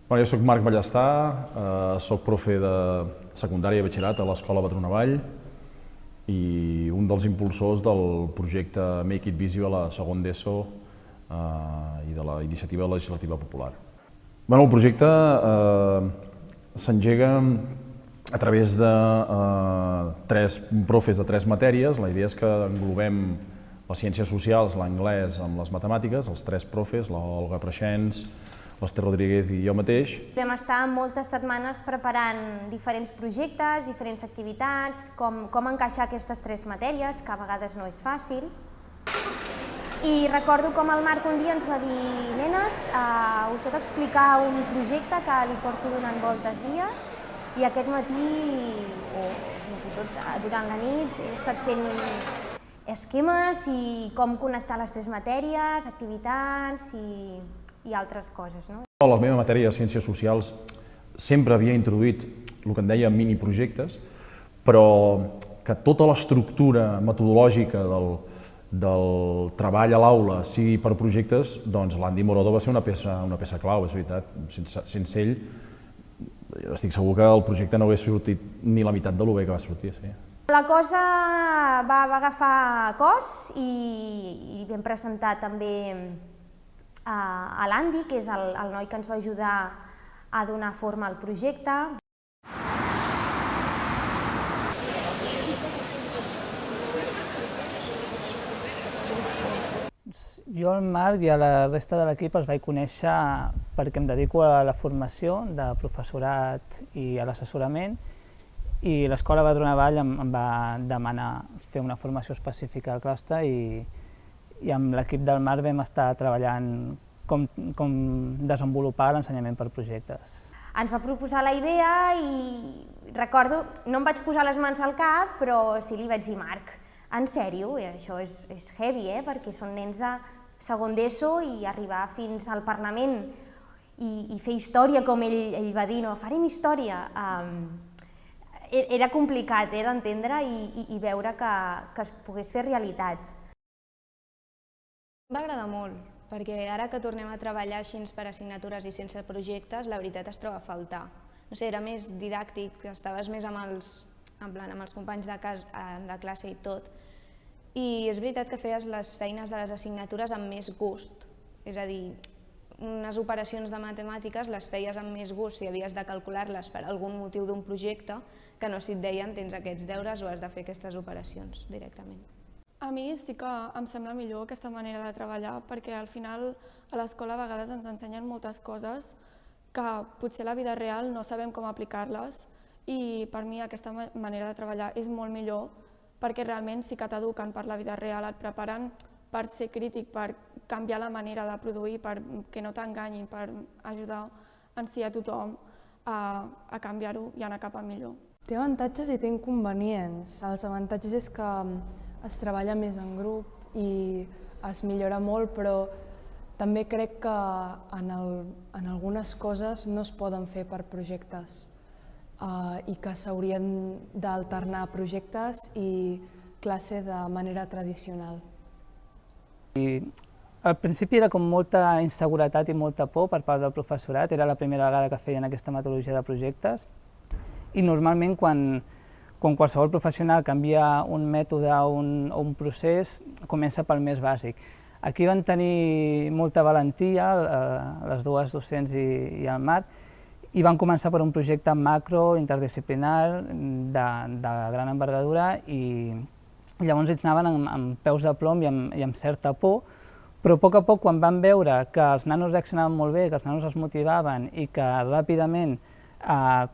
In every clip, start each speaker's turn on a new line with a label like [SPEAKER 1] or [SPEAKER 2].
[SPEAKER 1] Jo soc Marc Ballestà, soc profe de secundària i batxillerat a l'Escola Badronavall i un dels impulsors del projecte Make It Visible a segon d'ESO i de la Iniciativa Legislativa Popular. El projecte s'engega a través de tres profes de tres matèries. La idea és que englobem les ciències socials, l'anglès amb les matemàtiques, els tres profes, l'Olga Preixens, l'Ester Rodríguez i jo mateix.
[SPEAKER 2] Vam estar moltes setmanes preparant diferents projectes, diferents activitats, com encaixar aquestes tres matèries, que a vegades no és fàcil. I recordo com el Marc un dia ens va dir: nenes, us he d'explicar un projecte que li porto donant voltes dies i aquest matí, o fins i tot durant la nit, he estat fent esquemes i com connectar les tres matèries, activitats i altres coses.
[SPEAKER 1] La meva matèria de Ciències Socials sempre havia introduït el que en deia miniprojectes, però que tota l'estructura metodològica del treball a l'aula sigui per projectes, doncs l'Andy Morodo va ser una peça clau, és veritat. Sense ell, estic segur que el projecte no hagués sortit ni la meitat de lo bé que va sortir.
[SPEAKER 2] La cosa va agafar cos i vam presentar també a l'Andy, que és el noi que ens va ajudar a donar forma al projecte.
[SPEAKER 3] Jo, al Marc i a la resta de l'equip els vaig conèixer perquè em dedico a la formació de professorat i a l'assessorament, i l'Escola Badronavall em va demanar fer una formació específica al claustre i amb l'equip del Marc vam estar treballant com desenvolupar l'ensenyament per projectes.
[SPEAKER 2] Ens va proposar la idea i recordo, no em vaig posar les mans al cap, però sí li vaig dir: Marc, en sèrio, això és heavy, perquè són nens de segon d'ESO i arribar fins al Parlament i fer història, com ell va dir, no, farem història. Era complicat d'entendre i veure que es pogués fer realitat.
[SPEAKER 4] Em va agradar molt, perquè ara que tornem a treballar així per assignatures i sense projectes, la veritat es troba a faltar. No sé, era més didàctic, estaves més amb els companys de classe i tot. I és veritat que feies les feines de les assignatures amb més gust. És a dir, unes operacions de matemàtiques les feies amb més gust si havies de calcular-les per algun motiu d'un projecte, que no si et deien tens aquests deures o has de fer aquestes operacions directament.
[SPEAKER 5] A mi sí que em sembla millor aquesta manera de treballar, perquè al final a l'escola a vegades ens ensenyen moltes coses que potser a la vida real no sabem com aplicar-les, i per mi aquesta manera de treballar és molt millor, perquè realment sí que t'eduquen per la vida real, et preparen per ser crític, per canviar la manera de produir, perquè no t'enganyin, per ajudar en si a tothom a canviar-ho i anar cap a millor.
[SPEAKER 6] Té avantatges i té inconvenients. Els avantatges és que es treballa més en grup i es millora molt, però també crec que en algunes coses no es poden fer per projectes i que s'haurien d'alternar projectes i classe de manera tradicional.
[SPEAKER 3] Al principi era com molta inseguretat i molta por per part del professorat, era la primera vegada que feien aquesta metodologia de projectes, i normalment quan qualsevol professional canvia un mètode o un procés, comença pel més bàsic. Aquí van tenir molta valentia, les dues docents i el Marc, i van començar per un projecte macro, interdisciplinar, de gran envergadura, i llavors ells anaven amb peus de plom i amb certa por, però a poc, quan van veure que els nanos reaccionaven molt bé, que els nanos es motivaven i que ràpidament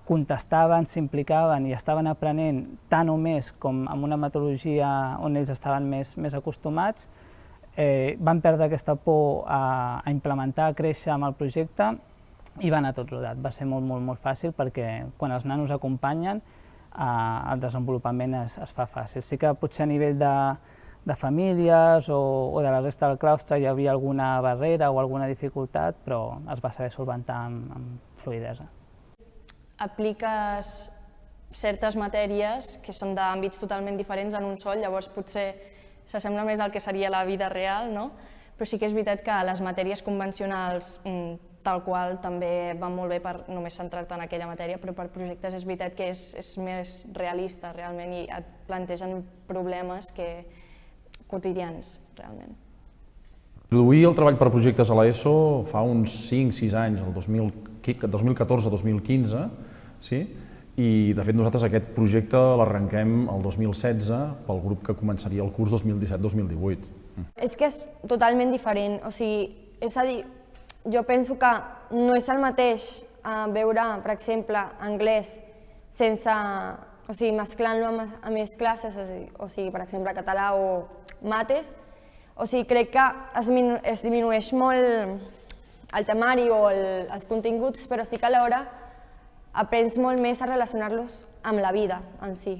[SPEAKER 3] contestaven, s'implicaven i estaven aprenent tant o més com amb una metodologia on ells estaven més acostumats, van perdre aquesta por a implementar, a créixer amb el projecte i va anar tot rodat. Va ser molt fàcil perquè quan els nanos acompanyen el desenvolupament es fa fàcil. Sí que potser a nivell de famílies o de la resta del claustre hi havia alguna barrera o alguna dificultat, però es va saber solventar amb fluïdesa.
[SPEAKER 7] Apliques certes matèries que són d'àmbits totalment diferents en un sol, llavors potser s'assembla més al que seria la vida real, no? Però sí que és veritat que les matèries convencionals tal qual també va molt bé per només centrar-te en aquella matèria, però per projectes és veritat que és més realista realment i et plantegen problemes quotidians realment.
[SPEAKER 1] Introduir el treball per projectes a l'ESO fa uns 5-6 anys, el 2014-2015, sí? I de fet nosaltres aquest projecte l'arrenquem el 2016 pel grup que començaria el curs 2017-2018.
[SPEAKER 8] És que és totalment diferent, o sigui, és a dir, jo penso que no és el mateix veure, per exemple, anglès sense, o sigui, mesclant-lo amb més classes, o sigui, per exemple, català o mates, o sigui, crec que es disminueix molt el temari o els continguts, però sí que alhora aprens molt més a relacionar-los amb la vida en si.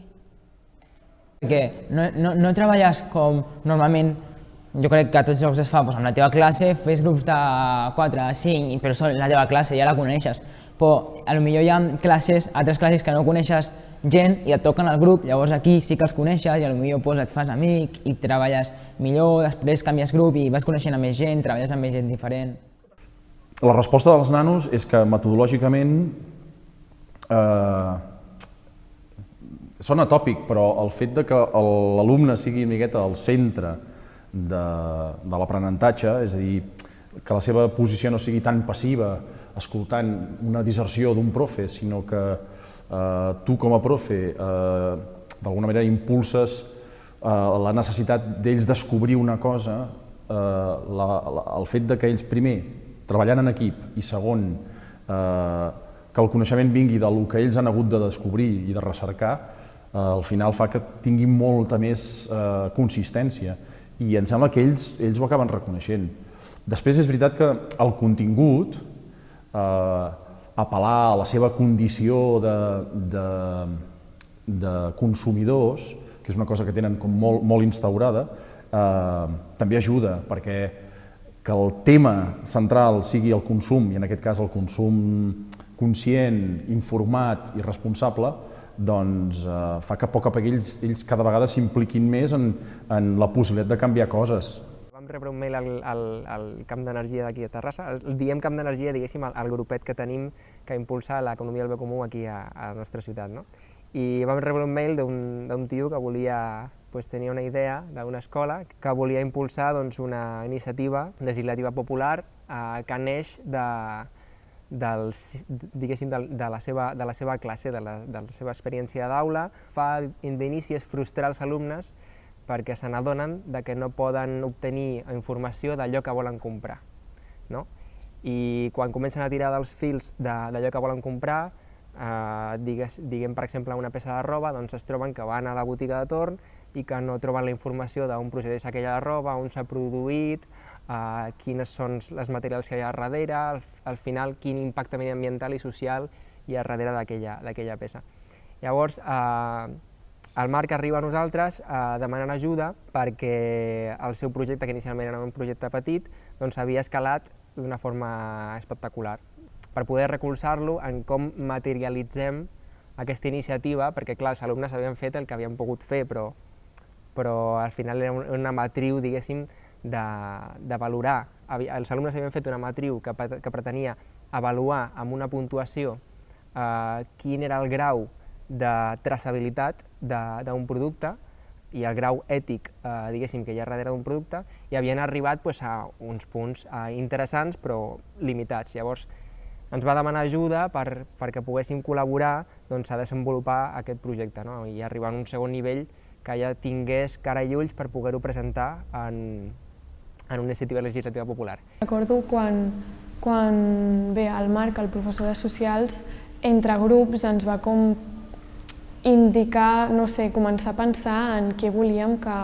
[SPEAKER 9] Perquè no treballes com normalment, jo crec que a tots els llocs es fa, amb la teva classe fes grups de 4, 5, però són la teva classe, ja la coneixes. Però potser hi ha altres classes que no coneixes gent i et toquen al grup, llavors aquí sí que els coneixes i potser et fas amic i treballes millor, després canvies grup i vas coneixent a més gent, treballes amb més gent diferent.
[SPEAKER 1] La resposta dels nanos és que metodològicament sona tòpic, però el fet que l'alumne sigui una miqueta al centre de l'aprenentatge, és a dir, que la seva posició no sigui tan passiva escoltant una disserció d'un profe, sinó que tu com a profe d'alguna manera impulses la necessitat d'ells descobrir una cosa, el fet que ells primer treballant en equip i segon que el coneixement vingui del que ells han hagut de descobrir i de recercar, al final fa que tinguin molta més consistència. I em sembla que ells ho acaben reconeixent. Després és veritat que el contingut, apel·lar a la seva condició de consumidors, que és una cosa que tenen com molt instaurada, també ajuda, perquè que el tema central sigui el consum, i en aquest cas el consum conscient, informat i responsable, doncs fa que a poc a poc ells cada vegada s'impliquin més en la possibilitat de canviar coses.
[SPEAKER 10] Vam rebre un mail al camp d'energia d'aquí a Terrassa. Diem camp d'energia, diguéssim, al grupet que tenim que impulsa l'economia del bé comú aquí a la nostra ciutat. I vam rebre un mail d'un tio que volia tenir una idea d'una escola que volia impulsar una iniciativa legislativa popular que neix de la seva classe, de la seva experiència d'aula. Fa d'inici és frustrar els alumnes perquè se n'adonen que no poden obtenir informació d'allò que volen comprar. I quan comencen a tirar dels fils d'allò que volen comprar, diguem per exemple una peça de roba, doncs es troben que van a la botiga de torn i que no troben la informació d'on procedeix aquella roba, on s'ha produït, quines són els materials que hi ha darrere, al final quin impacte mediambiental i social hi ha darrere d'aquella peça. Llavors, el Marc arriba a nosaltres demanant ajuda perquè el seu projecte, que inicialment era un projecte petit, doncs havia escalat d'una forma espectacular. Per poder recolzar-lo en com materialitzem aquesta iniciativa, perquè clar, els alumnes havien fet el que havien pogut fer, però al final era una matriu, diguéssim, de valorar. Els alumnes havien fet una matriu que pretenia avaluar amb una puntuació quin era el grau de traçabilitat d'un producte i el grau ètic, diguéssim, que hi ha darrere d'un producte, i havien arribat a uns punts interessants però limitats. Llavors, ens va demanar ajuda perquè poguéssim col·laborar a desenvolupar aquest projecte i arribar a un segon nivell que ja tingués cara i ulls per poder-ho presentar en una iniciativa legislativa popular.
[SPEAKER 5] Recordo quan el Marc, el professor de socials, entre grups ens va indicar, no sé, començar a pensar en què volíem que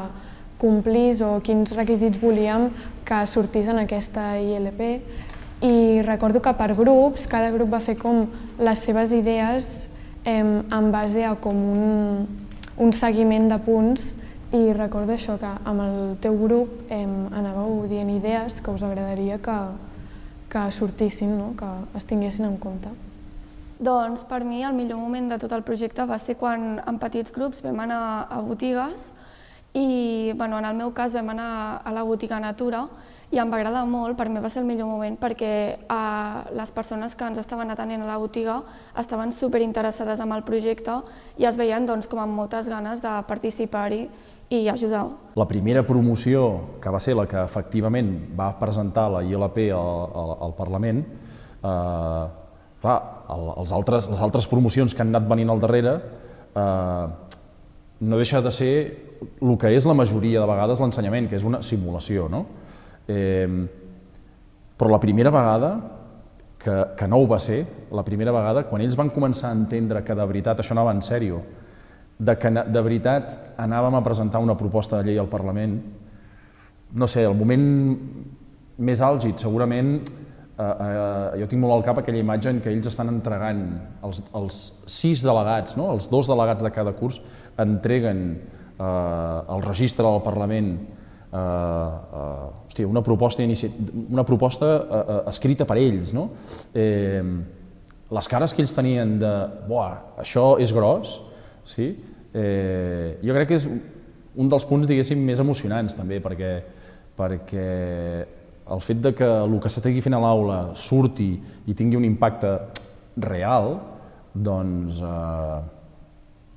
[SPEAKER 5] complís o quins requisits volíem que sortís en aquesta ILP. I recordo que per grups, cada grup va fer com les seves idees en base a com un seguiment de punts, i recordo això, que amb el teu grup anàveu dient idees que us agradaria que sortissin, que es tinguessin en compte. Doncs per mi el millor moment de tot el projecte va ser quan en petits grups vam anar a botigues i en el meu cas vam anar a la botiga Natura i em va agradar molt, per mi va ser el millor moment perquè les persones que ens estaven atenent a la botiga estaven superinteressades en el projecte i es veien com amb moltes ganes de participar-hi i ajudar.
[SPEAKER 1] La primera promoció, que va ser la que efectivament va presentar la ILP al Parlament, clar, les altres promocions que han anat venint al darrere no deixa de ser el que és la majoria de vegades l'ensenyament, que és una simulació, no? Però la primera vegada, que no ho va ser, la primera vegada, quan ells van començar a entendre que de veritat això anava en sèrio, que de veritat anàvem a presentar una proposta de llei al Parlament, no sé, el moment més àlgid, segurament, jo tinc molt al cap aquella imatge en què ells estan entregant, els 6 delegats, els 2 delegats de cada curs, entreguen al registre del Parlament una proposta escrita per ells. Les cares que ells tenien de «buah, això és gros», jo crec que és un dels punts, diguéssim, més emocionants també, perquè el fet que el que s'estigui fent a l'aula surti i tingui un impacte real, doncs,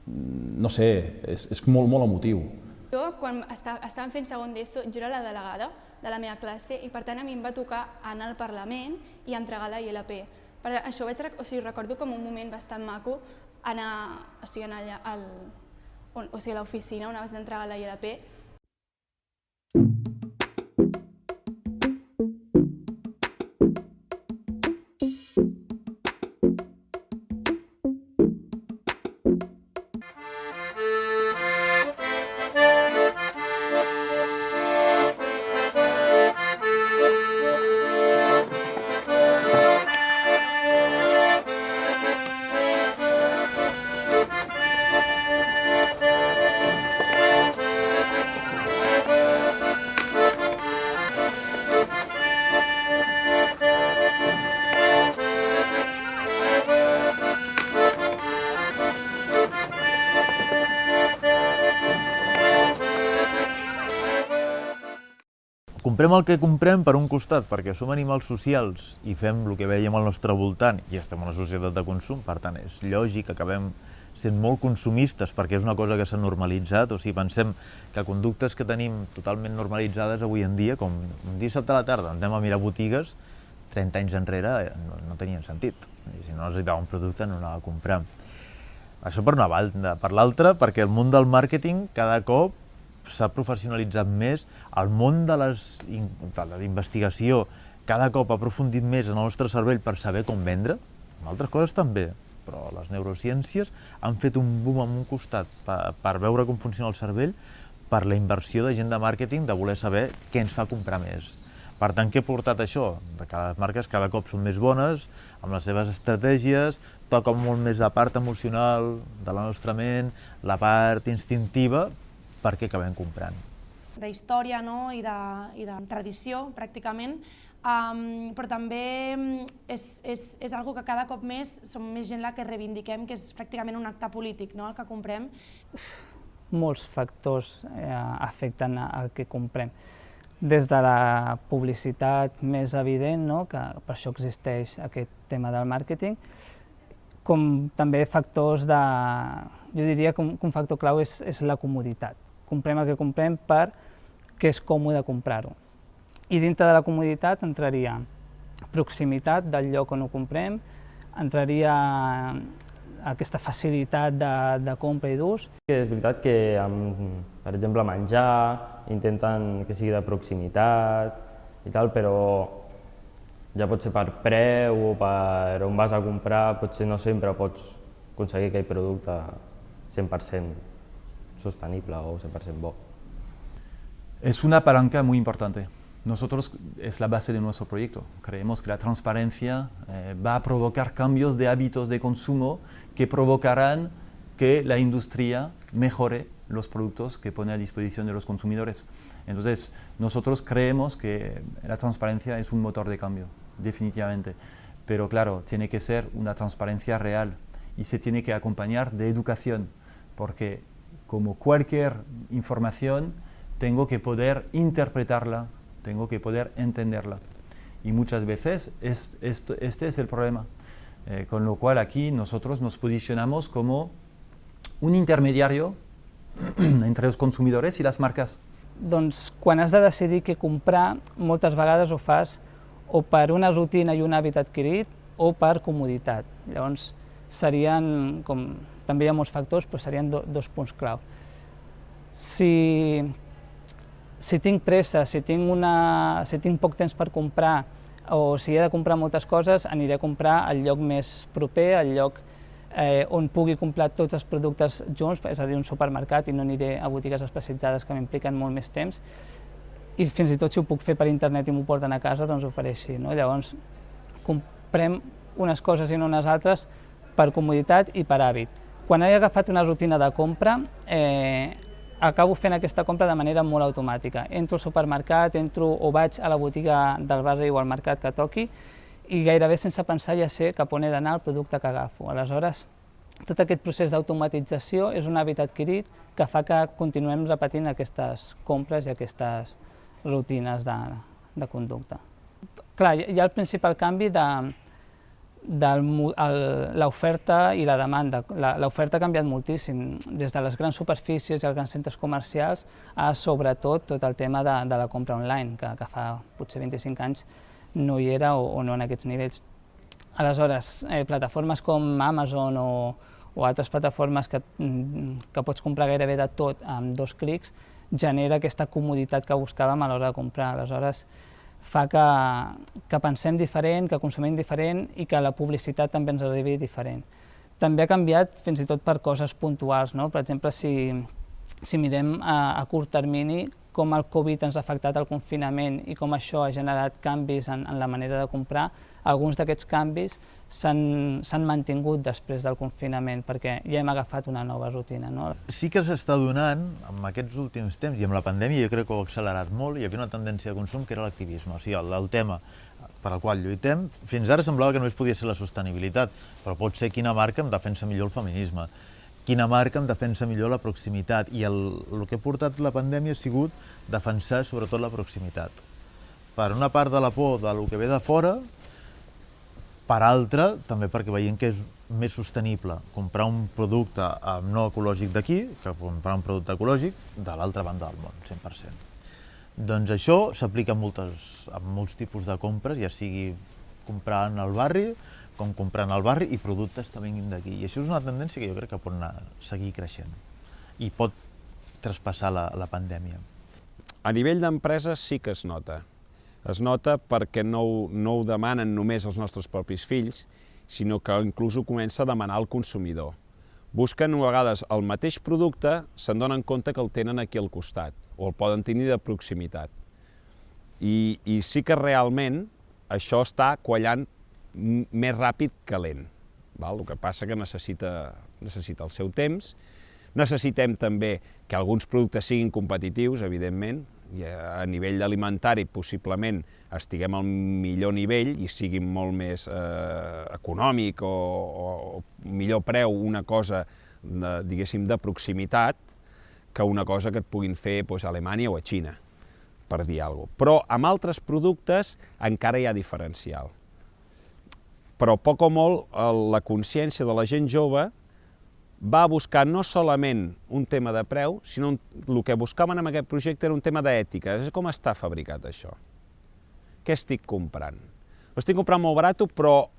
[SPEAKER 1] no sé, és molt, molt emotiu.
[SPEAKER 11] Jo, quan estàvem fent segon d'ESO, jo era la delegada de la meva classe i per tant a mi em va tocar anar al Parlament i entregar la ILP. Això recordo com un moment bastant maco anar allà a l'oficina on has d'entregar la ILP.
[SPEAKER 12] Comprem el que comprem per un costat, perquè som animals socials i fem el que veiem al nostre voltant i estem en una societat de consum, per tant és lògic que acabem sent molt consumistes perquè és una cosa que s'ha normalitzat, o sigui, pensem que conductes que tenim totalment normalitzades avui en dia, com un dissabte a la tarda anem a mirar botigues, 30 anys enrere no tenien sentit. Si no necessitava un producte no anava a comprar. Això per una banda. Per l'altra, perquè el món del màrqueting cada cop s'ha professionalitzat més, el món de la investigació cada cop ha aprofundit més en el nostre cervell per saber com vendre, en altres coses també, però les neurociències han fet un boom en un costat per veure com funciona el cervell, per la inversió de gent de màrqueting, de voler saber què ens fa comprar més. Per tant, què ha portat això? Que les marques cada cop són més bones, amb les seves estratègies, toquen molt més la part emocional de la nostra ment, la part instintiva, per què acabem comprant.
[SPEAKER 13] D'història i de tradició, pràcticament, però també és algo que cada cop més som més gent la que reivindiquem, que és pràcticament un acte polític, el que comprem.
[SPEAKER 3] Molts factors afecten el que comprem. Des de la publicitat més evident, que per això existeix aquest tema del màrqueting, com també factors de... Jo diria que un factor clau és la comoditat. Comprem el que comprem perquè és còmode comprar-ho. I dintre de la comoditat entraria proximitat del lloc on ho comprem, entraria aquesta facilitat de compra i d'ús.
[SPEAKER 14] És veritat que, per exemple, menjar, intenten que sigui de proximitat i tal, però ja pot ser per preu o per on vas a comprar, potser no sempre pots aconseguir aquell producte 100% sostenible o 100% bo.
[SPEAKER 15] Es una palanca muy importante. Nosotros es la base de nuestro proyecto. Creemos que la transparencia va a provocar cambios de hábitos de consumo que provocarán que la industria mejore los productos que pone a disposición de los consumidores. Entonces, nosotros creemos que la transparencia es un motor de cambio, definitivamente. Pero claro, tiene que ser una transparencia real y se tiene que acompañar de educación, porque como cualquier información, tengo que poder interpretarla tengo que poder entenderla. Y muchas veces este es el problema. Con lo cual aquí nosotros nos posicionamos como un intermediario entre els consumidors i les marques.
[SPEAKER 3] Doncs quan has de decidir què comprar, moltes vegades ho fas o per una rutina i un hàbit adquirit o per comoditat. Llavors serien, com també hi ha molts factors, però serien dos punts clau. Si tinc pressa, si tinc poc temps per comprar o si he de comprar moltes coses, aniré a comprar al lloc més proper, al lloc on pugui comprar tots els productes junts, és a dir, un supermercat, i no aniré a botigues especialitzades que m'impliquen molt més temps. I fins i tot si ho puc fer per internet i m'ho porten a casa, doncs ho faré així. Llavors, comprem unes coses i no unes altres per comoditat i per hàbit. Quan he agafat una rutina de compra, acabo fent aquesta compra de manera molt automàtica. Entro al supermercat, o vaig a la botiga del barri o al mercat que toqui, i gairebé sense pensar ja sé cap on he d'anar el producte que agafo. Aleshores, tot aquest procés d'automatització és un hàbit adquirit que fa que continuem repetint aquestes compres i aquestes rutines de conducta. Clar, hi ha el principal canvi de l'oferta i la demanda. L'oferta ha canviat moltíssim, des de les grans superfícies i els grans centres comercials a sobretot tot el tema de la compra online, que fa potser 25 anys no hi era o no en aquests nivells. Aleshores, plataformes com Amazon o altres plataformes que pots comprar gairebé de tot amb 2 clics genera aquesta comoditat que buscàvem a l'hora de comprar. Aleshores, fa que pensem diferent, que consumim diferent i que la publicitat també ens arribi diferent. També ha canviat fins i tot per coses puntuals. Per exemple, si mirem a curt termini, com el Covid ens ha afectat el confinament i com això ha generat canvis en la manera de comprar, alguns d'aquests canvis s'han mantingut després del confinament perquè ja hem agafat una nova rutina.
[SPEAKER 12] Sí que s'està donant, en aquests últims temps, i amb la pandèmia jo crec que ho ha accelerat molt, hi havia una tendència de consum que era l'activisme, o sigui, el tema per al qual lluitem. Fins ara semblava que només podia ser la sostenibilitat, però pot ser quina marca em defensa millor el feminisme, quina marca em defensa millor la proximitat, i el que ha portat la pandèmia ha sigut defensar sobretot la proximitat. Per una part de la por del que ve de fora, per altra també perquè veiem que és més sostenible comprar un producte no ecològic d'aquí que comprar un producte ecològic de l'altra banda del món, 100%. Doncs això s'aplica a molts tipus de compres, ja sigui comprar en el barri, com comprant al barri, i productes que vinguin d'aquí. I això és una tendència que jo crec que pot seguir creixent i pot traspassar la pandèmia.
[SPEAKER 16] A nivell d'empreses sí que es nota. Es nota perquè no ho demanen només els nostres propis fills, sinó que inclús ho comença a demanar el consumidor. Busquen a vegades el mateix producte, se'n donen compte que el tenen aquí al costat, o el poden tenir de proximitat. I sí que realment això està quallant més ràpid que lent. El que passa que necessita el seu temps. Necessitem també que alguns productes siguin competitius, evidentment, i a nivell alimentari possiblement estiguem al millor nivell i sigui molt més econòmic o millor preu una cosa, diguéssim, de proximitat que una cosa que et puguin fer a Alemanya o a Xina, per dir alguna cosa. Però amb altres productes encara hi ha diferencial. Però poc o molt la consciència de la gent jove va buscar no solament un tema de preu, sinó el que buscaven en aquest projecte era un tema d'ètica. Com està fabricat això? Què estic comprant? Ho estic comprant molt barat, però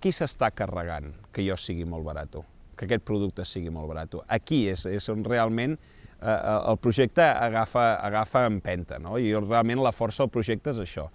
[SPEAKER 16] qui s'està carregant que jo sigui molt barat? Que aquest producte sigui molt barat? Aquí és on realment el projecte agafa empenta, i realment la força del projecte és això.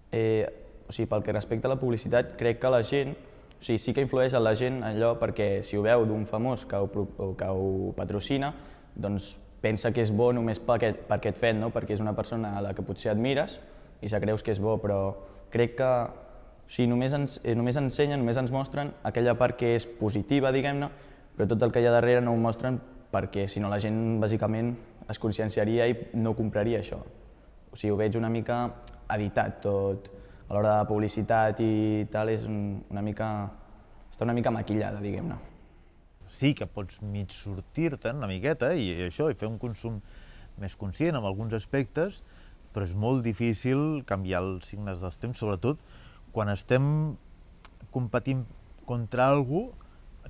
[SPEAKER 17] Pel que respecta a la publicitat, crec que la gent, sí que influeix en la gent allò perquè si ho veu d'un famós que ho patrocina, doncs pensa que és bo només per aquest fet, perquè és una persona a la que potser admires i se creus que és bo, però crec que només ensenyen, només ens mostren aquella part que és positiva, diguem-ne, però tot el que hi ha darrere no ho mostren perquè si no la gent bàsicament es conscienciaria i no compraria això. Ho veig una mica editat tot. A l'hora de la publicitat i tal, està una mica maquillada, diguem-ne.
[SPEAKER 12] Sí que pots mig sortir-te'n una miqueta i fer un consum més conscient en alguns aspectes, però és molt difícil canviar els signes dels temps, sobretot quan estem competint contra algú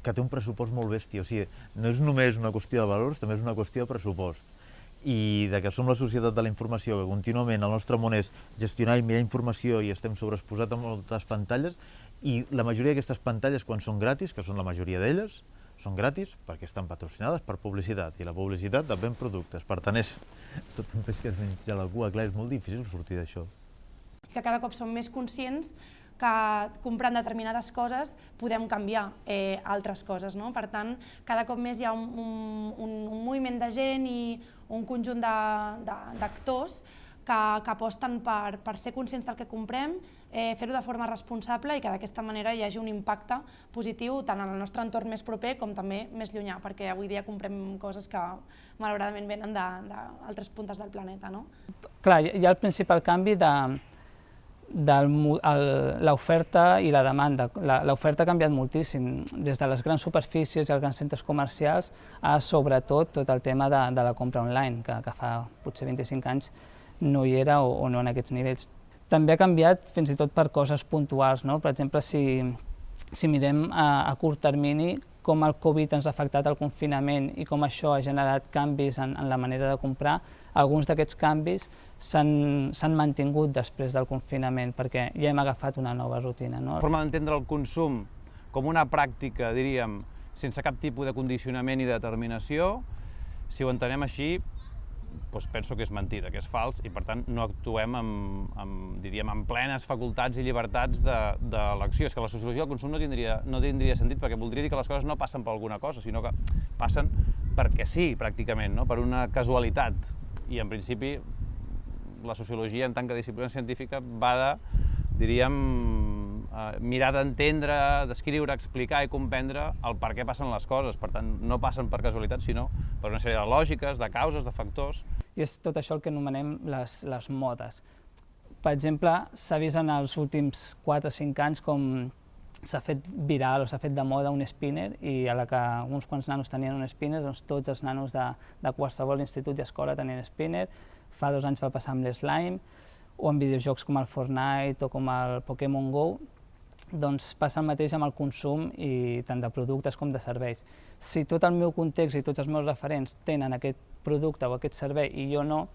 [SPEAKER 12] que té un pressupost molt bèstia. O sigui, no és només una qüestió de valors, també és una qüestió de pressupost. I de que som la societat de la informació, que contínuament el nostre món és gestionar i mirar informació i estem sobreexposats a moltes pantalles, i la majoria d'aquestes pantalles, quan són gratis, que són la majoria d'elles, són gratis perquè estan patrocinades per publicitat, i la publicitat ven productes. Per tant, és tot un peix que es menja la cua. Clar, és molt difícil sortir d'això.
[SPEAKER 13] Que cada cop som més conscients que comprant determinades coses podem canviar altres coses. Per tant, cada cop més hi ha un moviment de gent i un conjunt d'actors que aposten per ser conscients del que comprem, fer-ho de forma responsable i que d'aquesta manera hi hagi un impacte positiu tant en el nostre entorn més proper com també més llunyà, perquè avui dia comprem coses que malauradament venen d'altres puntes del planeta.
[SPEAKER 3] Clar, hi ha el principal canvi de l'oferta i la demanda. L'oferta ha canviat moltíssim, des de les grans superfícies i els grans centres comercials a sobretot tot el tema de la compra online, que fa potser 25 anys no hi era o no en aquests nivells. També ha canviat fins i tot per coses puntuals. Per exemple, si mirem a curt termini com el Covid ens ha afectat el confinament i com això ha generat canvis en la manera de comprar, alguns d'aquests canvis s'han mantingut després del confinament perquè ja hem agafat una nova rutina.
[SPEAKER 18] La forma d'entendre el consum com una pràctica, diríem, sense cap tipus de condicionament i determinació, si ho entenem així, penso que és mentida, que és fals, i per tant no actuem amb plenes facultats i llibertats d'elecció. És que la sociologia del consum no tindria sentit, perquè voldria dir que les coses no passen per alguna cosa, sinó que passen perquè sí, pràcticament, per una casualitat. I en principi la sociologia, en tant que disciplina científica, va de, diríem, mirar d'entendre, d'escriure, explicar i comprendre el per què passen les coses. Per tant, no passen per casualitat, sinó per una sèrie de lògiques, de causes, de factors.
[SPEAKER 3] I és tot això el que anomenem les modes. Per exemple, s'ha vist en els últims 4 o 5 anys com s'ha fet viral o s'ha fet de moda un spinner, i a la que uns quants nanos tenien un spinner, doncs tots els nanos de qualsevol institut i escola tenien spinner. Fa 2 anys va passar amb l'slime, o en videojocs com el Fortnite o com el Pokémon Go, doncs passa el mateix amb el consum, i tant de productes com de serveis. Si tot el meu context i tots els meus referents tenen aquest producte o aquest servei i jo no,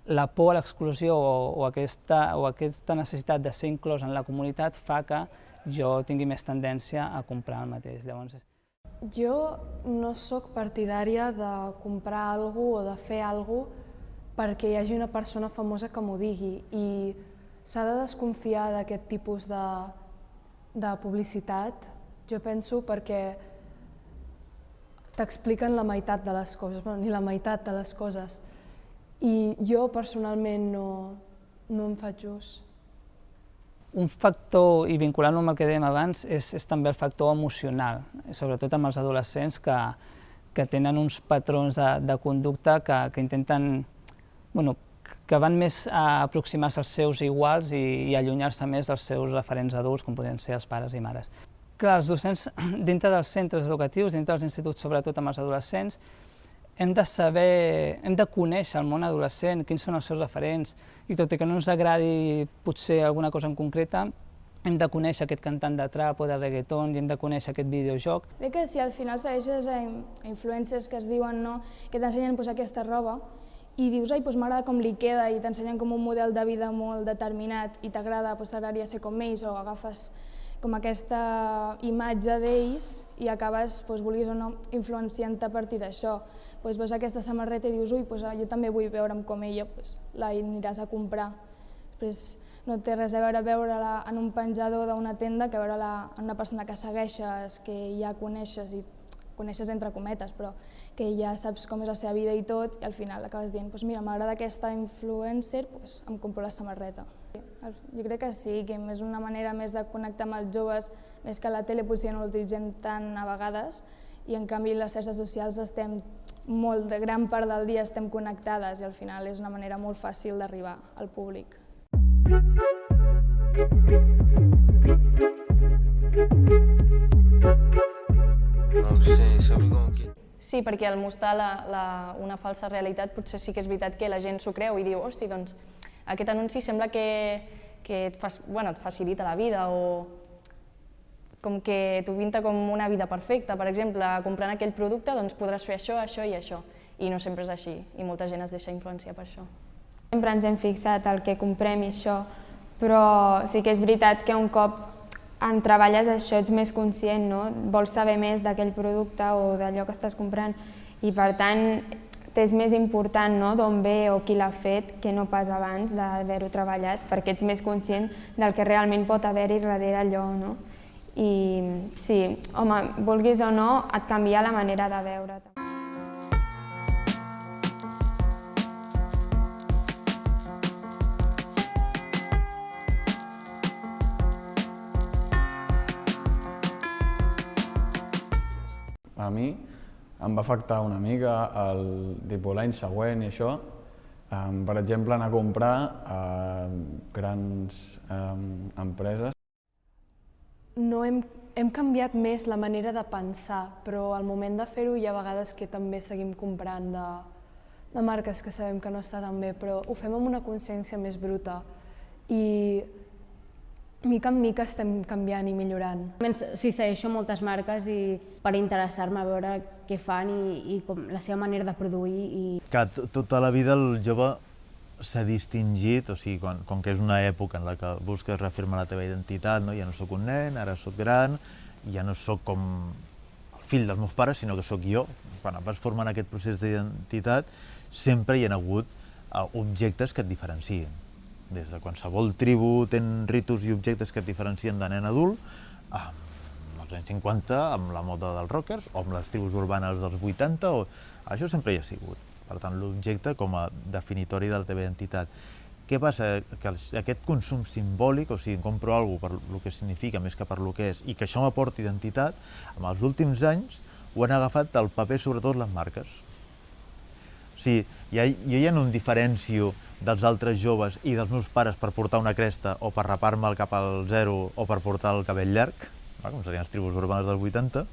[SPEAKER 3] la por a l'exclusió o aquesta necessitat de ser inclòs en la comunitat fa que jo tingui més tendència a comprar el mateix.
[SPEAKER 6] Jo no sóc partidària de comprar alguna cosa o de fer alguna cosa perquè hi hagi una persona famosa que m'ho digui, i s'ha de desconfiar d'aquest tipus de publicitat, jo penso, perquè t'expliquen la meitat de les coses, ni la meitat de les coses, i jo personalment no em faig ús.
[SPEAKER 3] Un factor, i vinculant-ho amb el que dèiem abans, és també el factor emocional, sobretot amb els adolescents que tenen uns patrons de conducta que intenten, que van més a aproximar-se als seus iguals i allunyar-se més dels seus referents adults, com podrien ser els pares i mares. Clar, els docents, dintre dels centres educatius, dintre dels instituts, sobretot amb els adolescents, hem de conèixer el món adolescent, quins són els seus referents, i tot i que no ens agradi potser alguna cosa en concreta, hem de conèixer aquest cantant de trap o de reggaeton i hem de conèixer aquest videojoc.
[SPEAKER 19] Crec que si al final segueixes a influencers que es diuen que t'ensenyen a posar aquesta roba i dius, ai, m'agrada com li queda, i t'ensenyen com un model de vida molt determinat i t'agradaria ser com ells, o agafes com aquesta imatge d'ells i acabes, vulguis o no, influenciant-te a partir d'això. Veus aquesta samarreta i dius, ui, jo també vull veure'm com ella, la aniràs a comprar. Després no té res a veure-la en un penjador d'una tenda que veure-la en una persona que segueixes, que ja coneixes, i coneixes entre cometes, però que ja saps com és la seva vida i tot, i al final acabes dient, mira, m'agrada aquesta influencer, em compro la samarreta. Jo crec que sí, que és una manera més de connectar amb els joves, més que la tele potser no l'utilitzem tant a vegades, i en canvi les xarxes socials de gran part del dia estem connectades, i al final és una manera molt fàcil d'arribar al públic.
[SPEAKER 7] Sí, perquè al mostrar una falsa realitat potser sí que és veritat que la gent s'ho creu i diu, hosti, doncs aquest anunci sembla que et facilita la vida o com que t'ho pinta com una vida perfecta. Per exemple, comprant aquell producte doncs podràs fer això, això i això. I no sempre és així, i molta gent es deixa influenciar per això.
[SPEAKER 4] Sempre ens hem fixat el que comprem i això, però sí que és veritat que un cop en treballes això ets més conscient, no? Vols saber més d'aquell producte o d'allò que estàs comprant i per tant t'és més important d'on ve o qui l'ha fet que no pas abans d'haver-ho treballat, perquè ets més conscient del que realment pot haver-hi darrere allò, no? I sí, home, vulguis o no, et canvia la manera de veure.
[SPEAKER 20] A mi em va afectar una mica l'any següent i això. Per exemple, anar a comprar a grans empreses.
[SPEAKER 6] No hem canviat més la manera de pensar, però al moment de fer-ho hi ha vegades que també seguim comprant de marques que sabem que no està tan bé, però ho fem amb una consciència més bruta i mica en mica estem canviant i millorant.
[SPEAKER 21] Sí, segueixo moltes marques i per interessar-me a veure què fan i com la seva manera de produir.
[SPEAKER 12] Que tota la vida el jove s'ha distingit, o sigui, com que és una època en la que busques reafirmar la teva identitat, ja no sóc un nen, ara sóc gran, ja no sóc com el fill dels meus pares, sinó que sóc jo. Quan vas formant aquest procés d'identitat, sempre hi ha hagut objectes que et diferencien. Des de qualsevol tribu tenen ritus i objectes que et diferencien de nen adult, als anys 50 amb la moda dels rockers o amb les tribus urbanes dels 80, això sempre hi ha sigut. Per tant, l'objecte com a definitori de la teva identitat. Què passa? Que aquest consum simbòlic, o sigui, compro alguna cosa per el que significa més que per el que és, i que això m'aporta identitat, en els últims anys ho han agafat el paper, sobretot les marques. O sigui, jo ja no em diferencio dels altres joves i dels meus pares per portar una cresta o per rapar-me cap al zero o per portar el cabell llarg, com serien les tribus urbanes dels 80,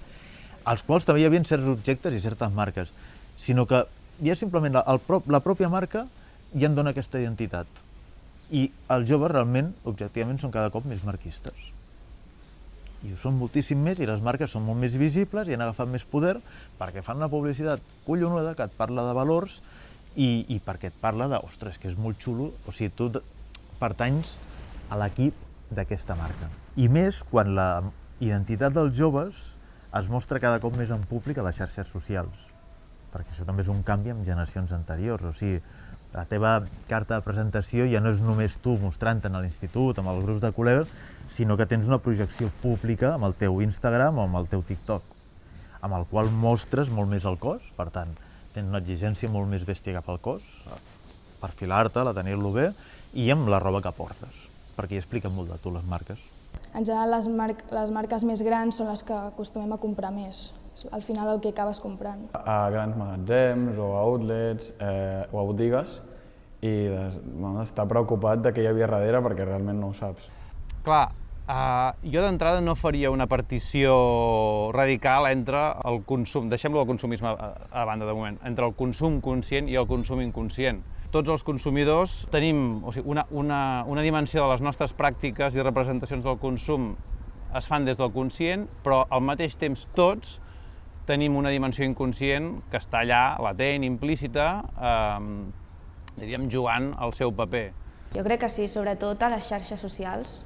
[SPEAKER 12] als quals també hi havia certs objectes i certes marques, sinó que ja simplement la pròpia marca ja en dona aquesta identitat. I els joves realment, objectivament, són cada cop més marquistes. I ho són moltíssim més i les marques són molt més visibles i han agafat més poder perquè fan una publicitat collonuda que et parla de valors i perquè et parla de, ostres, que és molt xulo, o sigui, tu pertanys a l'equip d'aquesta marca. I més quan la identitat dels joves es mostra cada cop més en públic a les xarxes socials, perquè això també és un canvi amb generacions anteriors, o sigui, la teva carta de presentació ja no és només tu mostrant-te a l'institut, amb els grups de col·legues, sinó que tens una projecció pública amb el teu Instagram o amb el teu TikTok, amb el qual mostres molt més el cos, per tant, tens una exigència molt més bèstia cap al cos, perfilar-te, tenir-lo bé, i amb la roba que portes, perquè hi expliquen molt de tu les marques.
[SPEAKER 19] En general, les marques més grans són les que acostumem a comprar més. Al final el que acabes comprant.
[SPEAKER 20] A grans magatzems o a outlets o a botigues i estar preocupat de què hi havia darrere perquè realment no ho saps.
[SPEAKER 18] Clar, jo d'entrada no faria una partició radical entre el consum, deixem-lo del consumisme a banda de moment, entre el consum conscient i el consum inconscient. Tots els consumidors tenim una dimensió de les nostres pràctiques i representacions del consum es fan des del conscient, però al mateix temps tots tenim una dimensió inconscient que està allà, latent, implícita, diríem, jugant el seu paper.
[SPEAKER 4] Jo crec que sí, sobretot a les xarxes socials.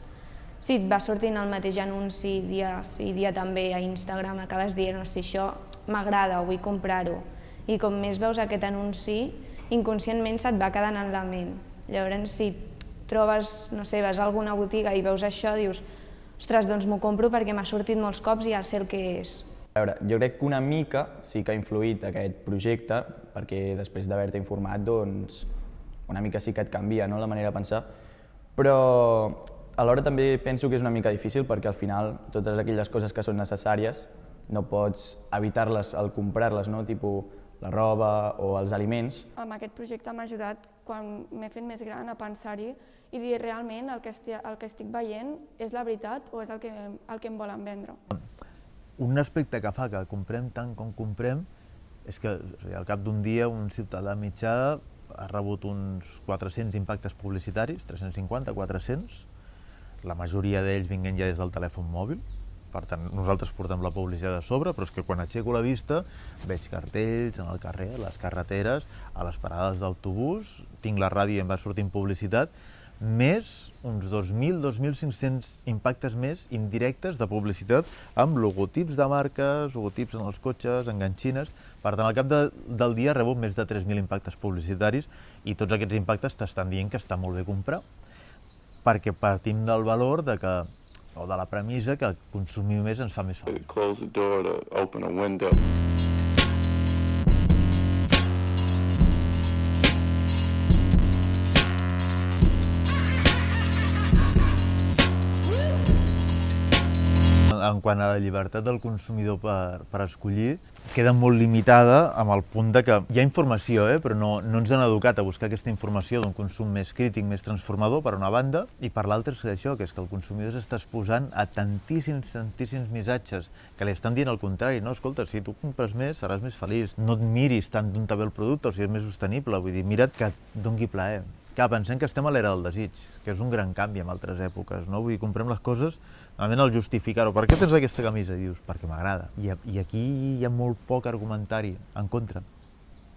[SPEAKER 4] Si et va sortint el mateix anunci dia sí, dia també a Instagram, acabes dient, hosti, això m'agrada, vull comprar-ho. I com més veus aquest anunci, inconscientment se't va quedant en la ment. Llavors, si trobes, no sé, vas a alguna botiga i veus això, dius, ostres, doncs m'ho compro perquè m'ha sortit molts cops i ja sé el que és.
[SPEAKER 17] A veure, jo crec que una mica sí que ha influït aquest projecte, perquè després d'haver-te informat, doncs, una mica sí que et canvia, no?, la manera de pensar, però alhora també penso que és una mica difícil perquè al final totes aquelles coses que són necessàries no pots evitar-les al comprar-les, no?, tipus la roba o els aliments.
[SPEAKER 5] Amb aquest projecte m'ha ajudat, quan m'he fet més gran, a pensar-hi i dir realment el que estic veient és la veritat o és el que em volen vendre.
[SPEAKER 12] Un aspecte que fa que comprem tant com comprem és que al cap d'un dia un ciutadà mitjà ha rebut uns 400 impactes publicitaris, 350, 400, la majoria d'ells vinguent ja des del telèfon mòbil. Per tant, nosaltres portem la publicitat a sobre, però és que quan aixeco la vista veig cartells en el carrer, a les carreteres, a les parades d'autobús, tinc la ràdio i em va sortint publicitat, més uns 2.000, 2.500 impactes més indirectes de publicitat amb logotips de marques, logotips en els cotxes, enganxines. Per tant, al cap del dia rebo més de 3.000 impactes publicitaris i tots aquests impactes t'estan dient que està molt bé comprar, perquè partim del valor de que o de la premissa que consumir més ens fa més feliç.
[SPEAKER 2] Close the door to open a window.
[SPEAKER 12] En quant a la llibertat del consumidor per escollir, queda molt limitada amb el punt de que hi ha informació, però no ens han educat a buscar aquesta informació d'un consum més crític, més transformador, per una banda, i per l'altra és això, que és que el consumidor s'està exposant a tantíssims missatges que li estan dient el contrari. No, escolta, si tu compres més seràs més feliç, no et miris tant d'on te ve el producte o si és més sostenible, vull dir, mira't que et doni plaer. Clar, pensem que estem a l'era del desig, que és un gran canvi en altres èpoques, no? Vull dir, comprem les coses, normalment al justificar-ho. Per què tens aquesta camisa? Dius, perquè m'agrada. I aquí hi ha molt poc argumentari en contra,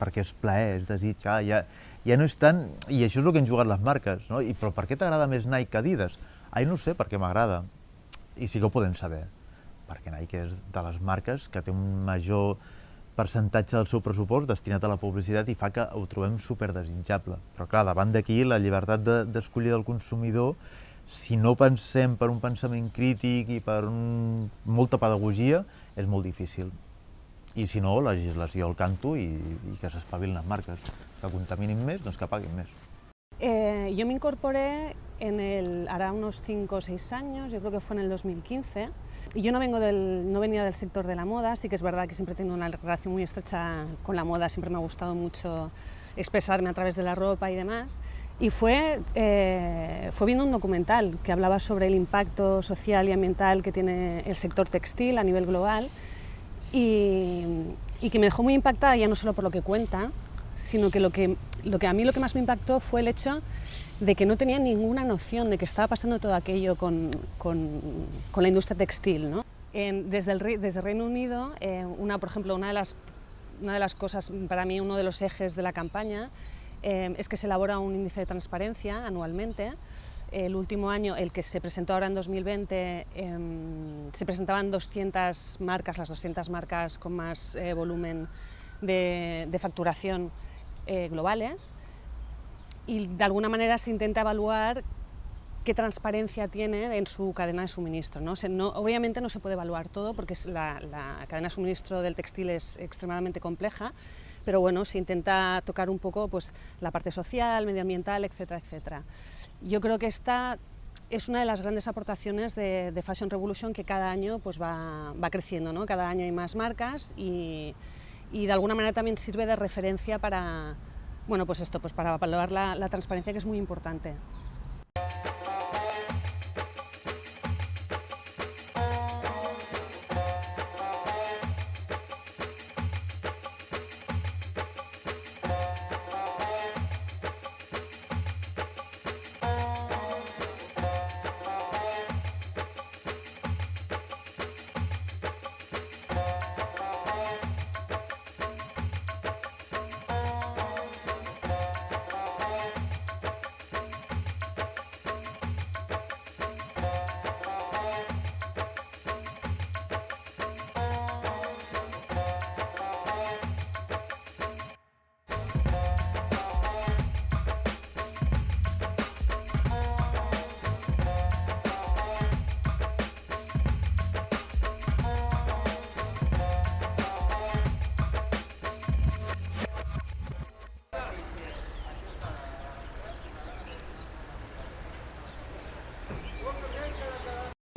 [SPEAKER 12] perquè és plaer, és desig. Ja no és tant... I això és el que han jugat les marques, no? Però per què t'agrada més Nike que Adidas? No ho sé, perquè m'agrada. I sí que ho podem saber, perquè Nike és de les marques que té un major percentatge del seu pressupost destinat a la publicitat i fa que ho trobem superdesitjable. Però clar, davant d'aquí la llibertat d'escollir del consumidor, si no pensem per un pensament crític i per molta pedagogia, és molt difícil. I si no, legislació al canto i que s'espavilin les marques. Que contaminin més, doncs que paguin més.
[SPEAKER 22] Yo me incorporé hará unos 5 o 6 años, yo creo que fue en el 2015. Y yo no venía del sector de la moda, sí que es verdad que siempre he tenido una relación muy estrecha con la moda, siempre me ha gustado mucho expresarme a través de la ropa y demás. Y fue viendo un documental que hablaba sobre el impacto social y ambiental que tiene el sector textil a nivel global y que me dejó muy impactada, ya no solo por lo que cuenta, sino que lo que a mí lo que más me impactó fue el hecho de que no tenía ninguna noción de que estaba pasando todo aquello con la industria textil, ¿no? Desde Reino Unido, por ejemplo, una de las cosas, para mí uno de los ejes de la campaña, es que se elabora un índice de transparencia anualmente. El último año, el que se presentó ahora en 2020, se presentaban 200 marcas, las 200 marcas con más volumen de facturación globales, y de alguna manera se intenta evaluar qué transparencia tiene en su cadena de suministro, ¿no? Obviamente no se puede evaluar todo porque la cadena de suministro del textil es extremadamente compleja, pero bueno, se intenta tocar un poco pues, la parte social, medioambiental, etcétera, etcétera. Yo creo que esta es una de las grandes aportaciones de Fashion Revolution, que cada año pues, va creciendo, ¿no? Cada año hay más marcas y de alguna manera también sirve de referencia para, bueno, pues esto, pues para valorar la transparencia, que es muy importante.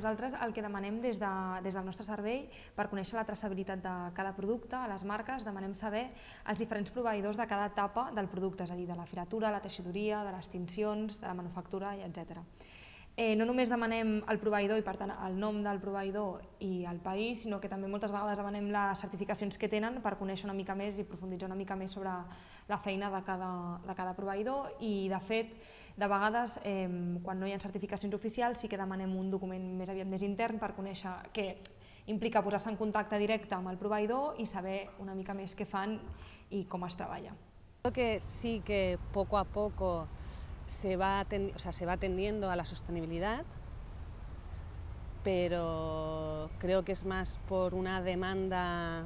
[SPEAKER 23] Nosaltres el que demanem des del nostre servei, per conèixer la traçabilitat de cada producte, a les marques, demanem saber els diferents proveïdors de cada etapa del producte, és a dir, de la filatura, la teixidura, de les tincions, de la manufactura, etc. no només demanem el proveïdor i per tant el nom del proveïdor i el país, sinó que també moltes vegades demanem les certificacions que tenen per conèixer una mica més i profunditzar una mica més sobre la feina de cada proveïdor i de fet, de vegades, quan no hi ha certificacions oficials sí que demanem un document més aviat més intern per conèixer que implica posar-se en contacte directe amb el proveïdor i saber una mica més què fan i com es treballa.
[SPEAKER 22] Creo que sí que poco a poco se va tendiendo a la sostenibilidad, pero creo que es más por una demanda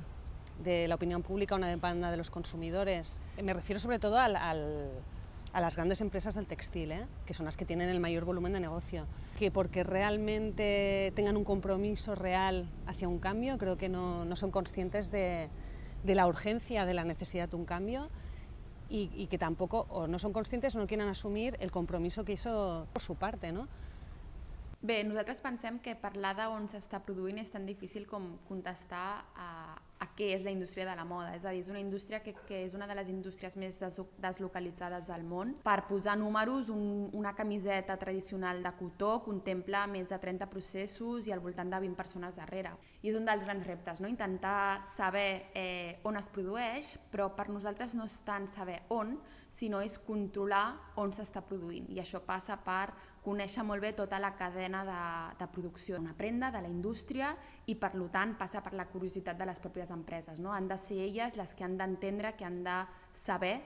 [SPEAKER 22] de la opinión pública, una demanda de los consumidores. Me refiero sobre todo a las grandes empresas del textil, que son las que tienen el mayor volumen de negocio, que porque realmente tengan un compromiso real hacia un cambio, creo que no son conscientes de la urgencia, de la necesidad de un cambio, y que tampoco o no son conscientes o no quieren asumir el compromiso que hizo por su parte, ¿no?
[SPEAKER 8] Bé, nosaltres pensem que parlar d'on s'està produint és tan difícil com contestar a què és la indústria de la moda. És a dir, és una indústria que és una de les indústries més deslocalitzades del món. Per posar números, una camiseta tradicional de cotó contempla més de 30 processos i al voltant de 20 persones darrere. I és un dels grans reptes, no? Intentar saber on es produeix, però per nosaltres no és tant saber on, sinó és controlar on s'està produint. I això passa per conèixer molt bé tota la cadena de producció d'una prenda, de la indústria, i per tant passa per la curiositat de les pròpies empreses. Han de ser elles les que han d'entendre, que han de saber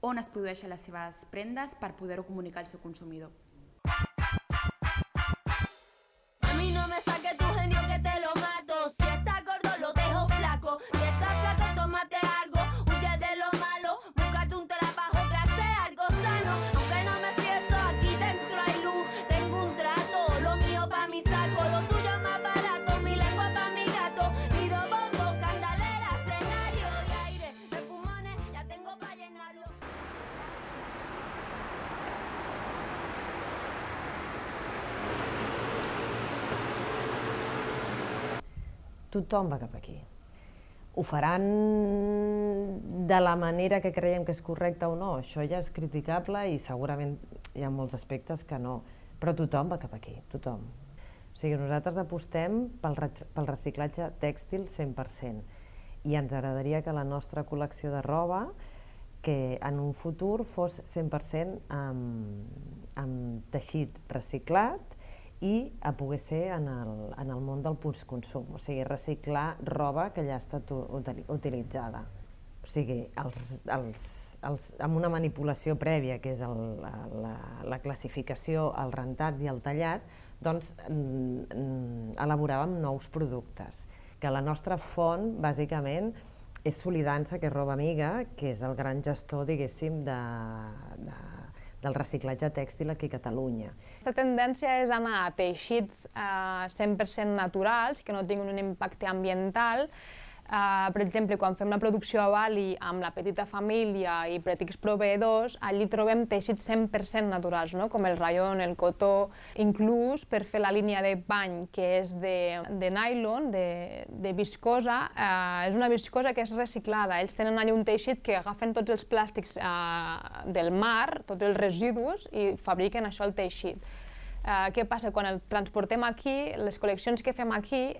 [SPEAKER 8] on es produeixen les seves prendes per poder-ho comunicar al seu consumidor.
[SPEAKER 9] A mí no me saque tu genio que te lo mato. Si estás gordo lo dejo flaco. Si estás flaco tómate algo. Huye de lo malo. Búscate un trabajo que hace algo sano. Aunque no me fieso, aquí dentro hay luz. Tengo un trato, lo mío pa' mi saco. Lo tuyo más barato, mi lengua pa' mi gato. Pido bombo, candalera, escenario y aire. De pulmones ya tengo pa' llenarlo.
[SPEAKER 10] Tothom va cap aquí. Ho faran de la manera que creiem que és correcta o no, això ja és criticable i segurament hi ha molts aspectes que no, però tothom va cap aquí, tothom. O sigui, nosaltres apostem pel reciclatge tèxtil 100% i ens agradaria que la nostra col·lecció de roba que en un futur fos 100% amb teixit reciclat i a poder ser en el món del postconsum, o sigui, reciclar roba que ja ha estat utilitzada. O sigui, amb una manipulació prèvia, que és la classificació, el rentat i el tallat, doncs elaboràvem nous productes, que la nostra font, bàsicament, és Solidança, que és Roba Amiga, que és el gran gestor, diguéssim, del reciclatge tèxtil aquí a Catalunya.
[SPEAKER 24] La tendència és anar a teixits 100% naturals, que no tinguin un impacte ambiental. Per exemple, quan fem la producció a Bali amb la petita família i petits proveïdors, allí trobem teixits 100% naturals, com el rayon, el cotó, inclús per fer la línia de bany, que és de nylon, de viscosa, és una viscosa que és reciclada. Ells tenen allà un teixit que agafen tots els plàstics del mar, tots els residus, i fabriquen això al teixit. Què passa? Quan el transportem aquí, les col·leccions que fem aquí,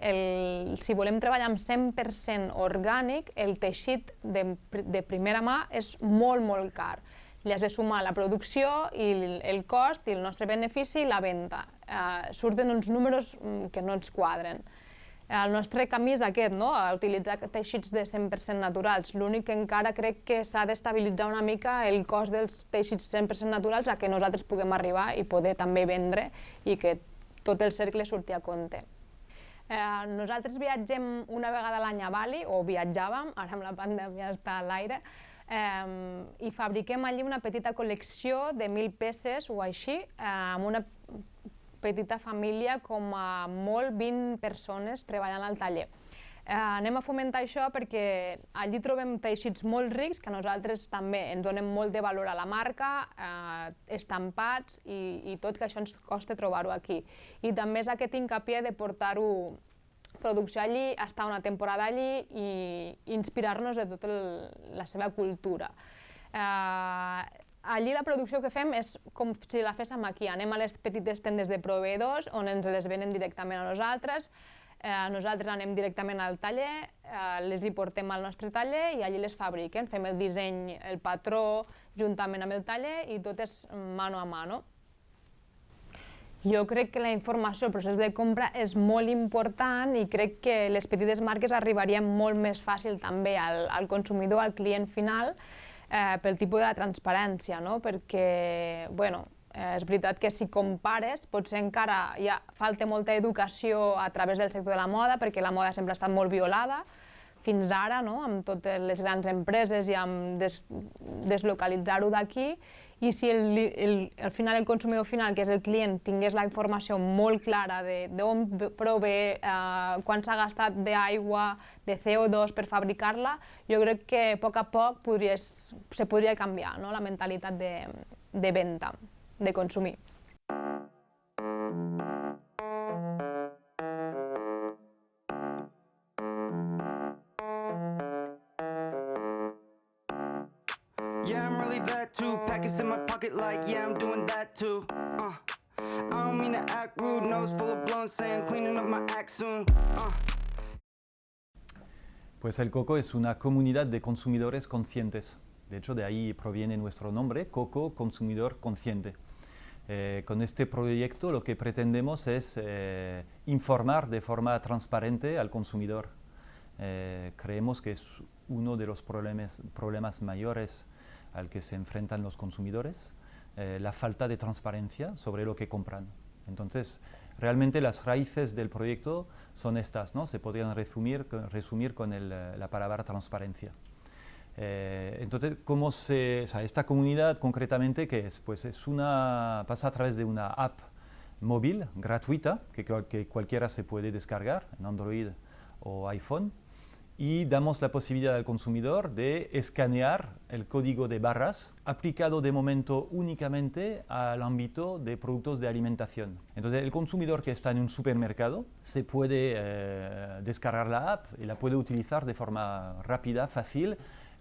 [SPEAKER 24] si volem treballar amb 100% orgànic, el teixit de primera mà és molt, molt car. Li has de sumar la producció i el cost i el nostre benefici i la venda. Surten uns números que no ens quadren. El nostre camí és aquest, utilitzar teixits de 100% naturals. L'únic que encara crec que s'ha d'estabilitzar una mica el cost dels teixits 100% naturals a que nosaltres puguem arribar i poder també vendre i que tot el cercle surti a compte. Nosaltres viatgem una vegada a l'any a Bali, o viatjàvem, ara amb la pandèmia està a l'aire, i fabriquem allí una petita col·lecció de 1.000 peces o així, amb una petita família, com a molt 20 persones treballant al taller. Anem a fomentar això perquè allí trobem teixits molt rics que nosaltres també ens donem molt de valor a la marca, estampats i tot, que això ens costa trobar-ho aquí. I també és aquest hincapié de portar-ho producció allí, estar una temporada allí i inspirar-nos de tota la seva cultura. allí la producció que fem és com si la féssim aquí. Anem a les petites tendes de proveïdors on ens les venen directament a nosaltres. Nosaltres anem directament al taller, les hi portem al nostre taller i allí les fabriquen. Fem el disseny, el patró, juntament amb el taller i tot és mano a mano. Jo crec que la informació, el procés de compra és molt important i crec que les petites marques arribarien molt més fàcil també al consumidor, al client final, pel tipus de la transparència, perquè, bueno, és veritat que si compares, potser encara falta molta educació a través del sector de la moda, perquè la moda sempre ha estat molt violada, fins ara, amb totes les grans empreses i amb deslocalitzar-ho d'aquí, i si al final el consumidor final, que és el client, tingués la informació molt clara d'on prové, quan s'ha gastat d'aigua, de CO2 per fabricar-la, jo crec que a poc se podria canviar la mentalitat de venda, de consumir.
[SPEAKER 1] Yeah, I'm really that too. Packets in my pocket like, yeah, I'm doing that too. I don't mean to act rude, nose full of blown sand, cleaning up my act soon.
[SPEAKER 11] Pues el Coco es una comunidad de consumidores conscientes. De hecho, de ahí proviene nuestro nombre, Coco, consumidor consciente. Con este proyecto lo que pretendemos es informar de forma transparente al consumidor. Creemos que es uno de los problemas mayores al que se enfrentan los consumidores, la falta de transparencia sobre lo que compran. Entonces, realmente las raíces del proyecto son estas, ¿no? Se podrían resumir con la palabra transparencia. Entonces, esta comunidad concretamente, ¿qué es? Pues pasa a través de una app móvil gratuita que cualquiera se puede descargar en Android o iPhone, y damos la posibilidad al consumidor de escanear el código de barras aplicado de momento únicamente al ámbito de productos de alimentación. Entonces el consumidor que está en un supermercado se puede descargar la app y la puede utilizar de forma rápida, fácil.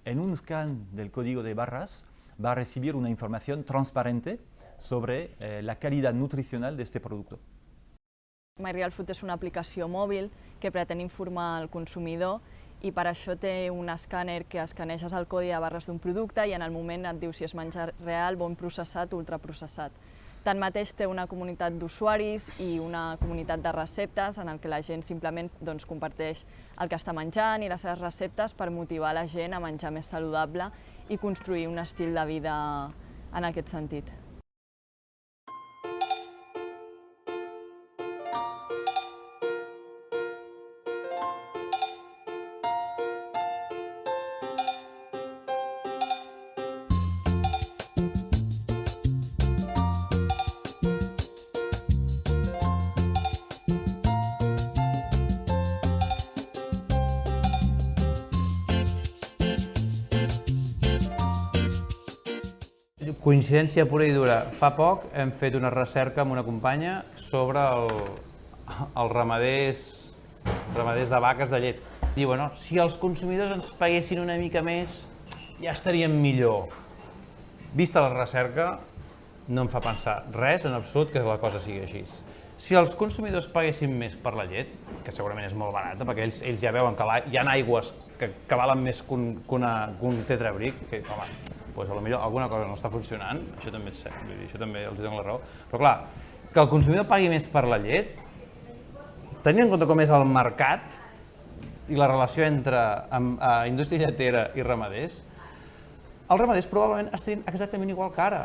[SPEAKER 11] En un scan del código de barras va a recibir una información transparente sobre la calidad nutricional de este producto.
[SPEAKER 14] MyReal Food és una aplicació mòbil que pretén informar el consumidor i per això té un escàner que escaneges el codi de barres d'un producte i en el moment et diu si és menjar real, bon processat o ultraprocessat. Tanmateix té una comunitat d'usuaris i una comunitat de receptes en el que la gent simplement comparteix el que està menjant i les seves receptes per motivar la gent a menjar més saludable i construir un estil de vida en aquest sentit.
[SPEAKER 18] Coincidència pura i dura. Fa poc hem fet una recerca amb una companya sobre els ramaders de vaques de llet. Diuen, si els consumidors ens paguessin una mica més, ja estaríem millor. Vista la recerca, no em fa pensar res en absolut que la cosa sigui així. Si els consumidors paguessin més per la llet, que segurament és molt barata, perquè ells ja veuen que hi ha aigües que valen més que un tetrabric, que, home, doncs potser alguna cosa no està funcionant, això també és cert, això també els dono la raó. Però clar, que el consumidor pagui més per la llet, tenint en compte com és el mercat i la relació entre indústria lletera i ramaders, els ramaders probablement estarien exactament igual que ara.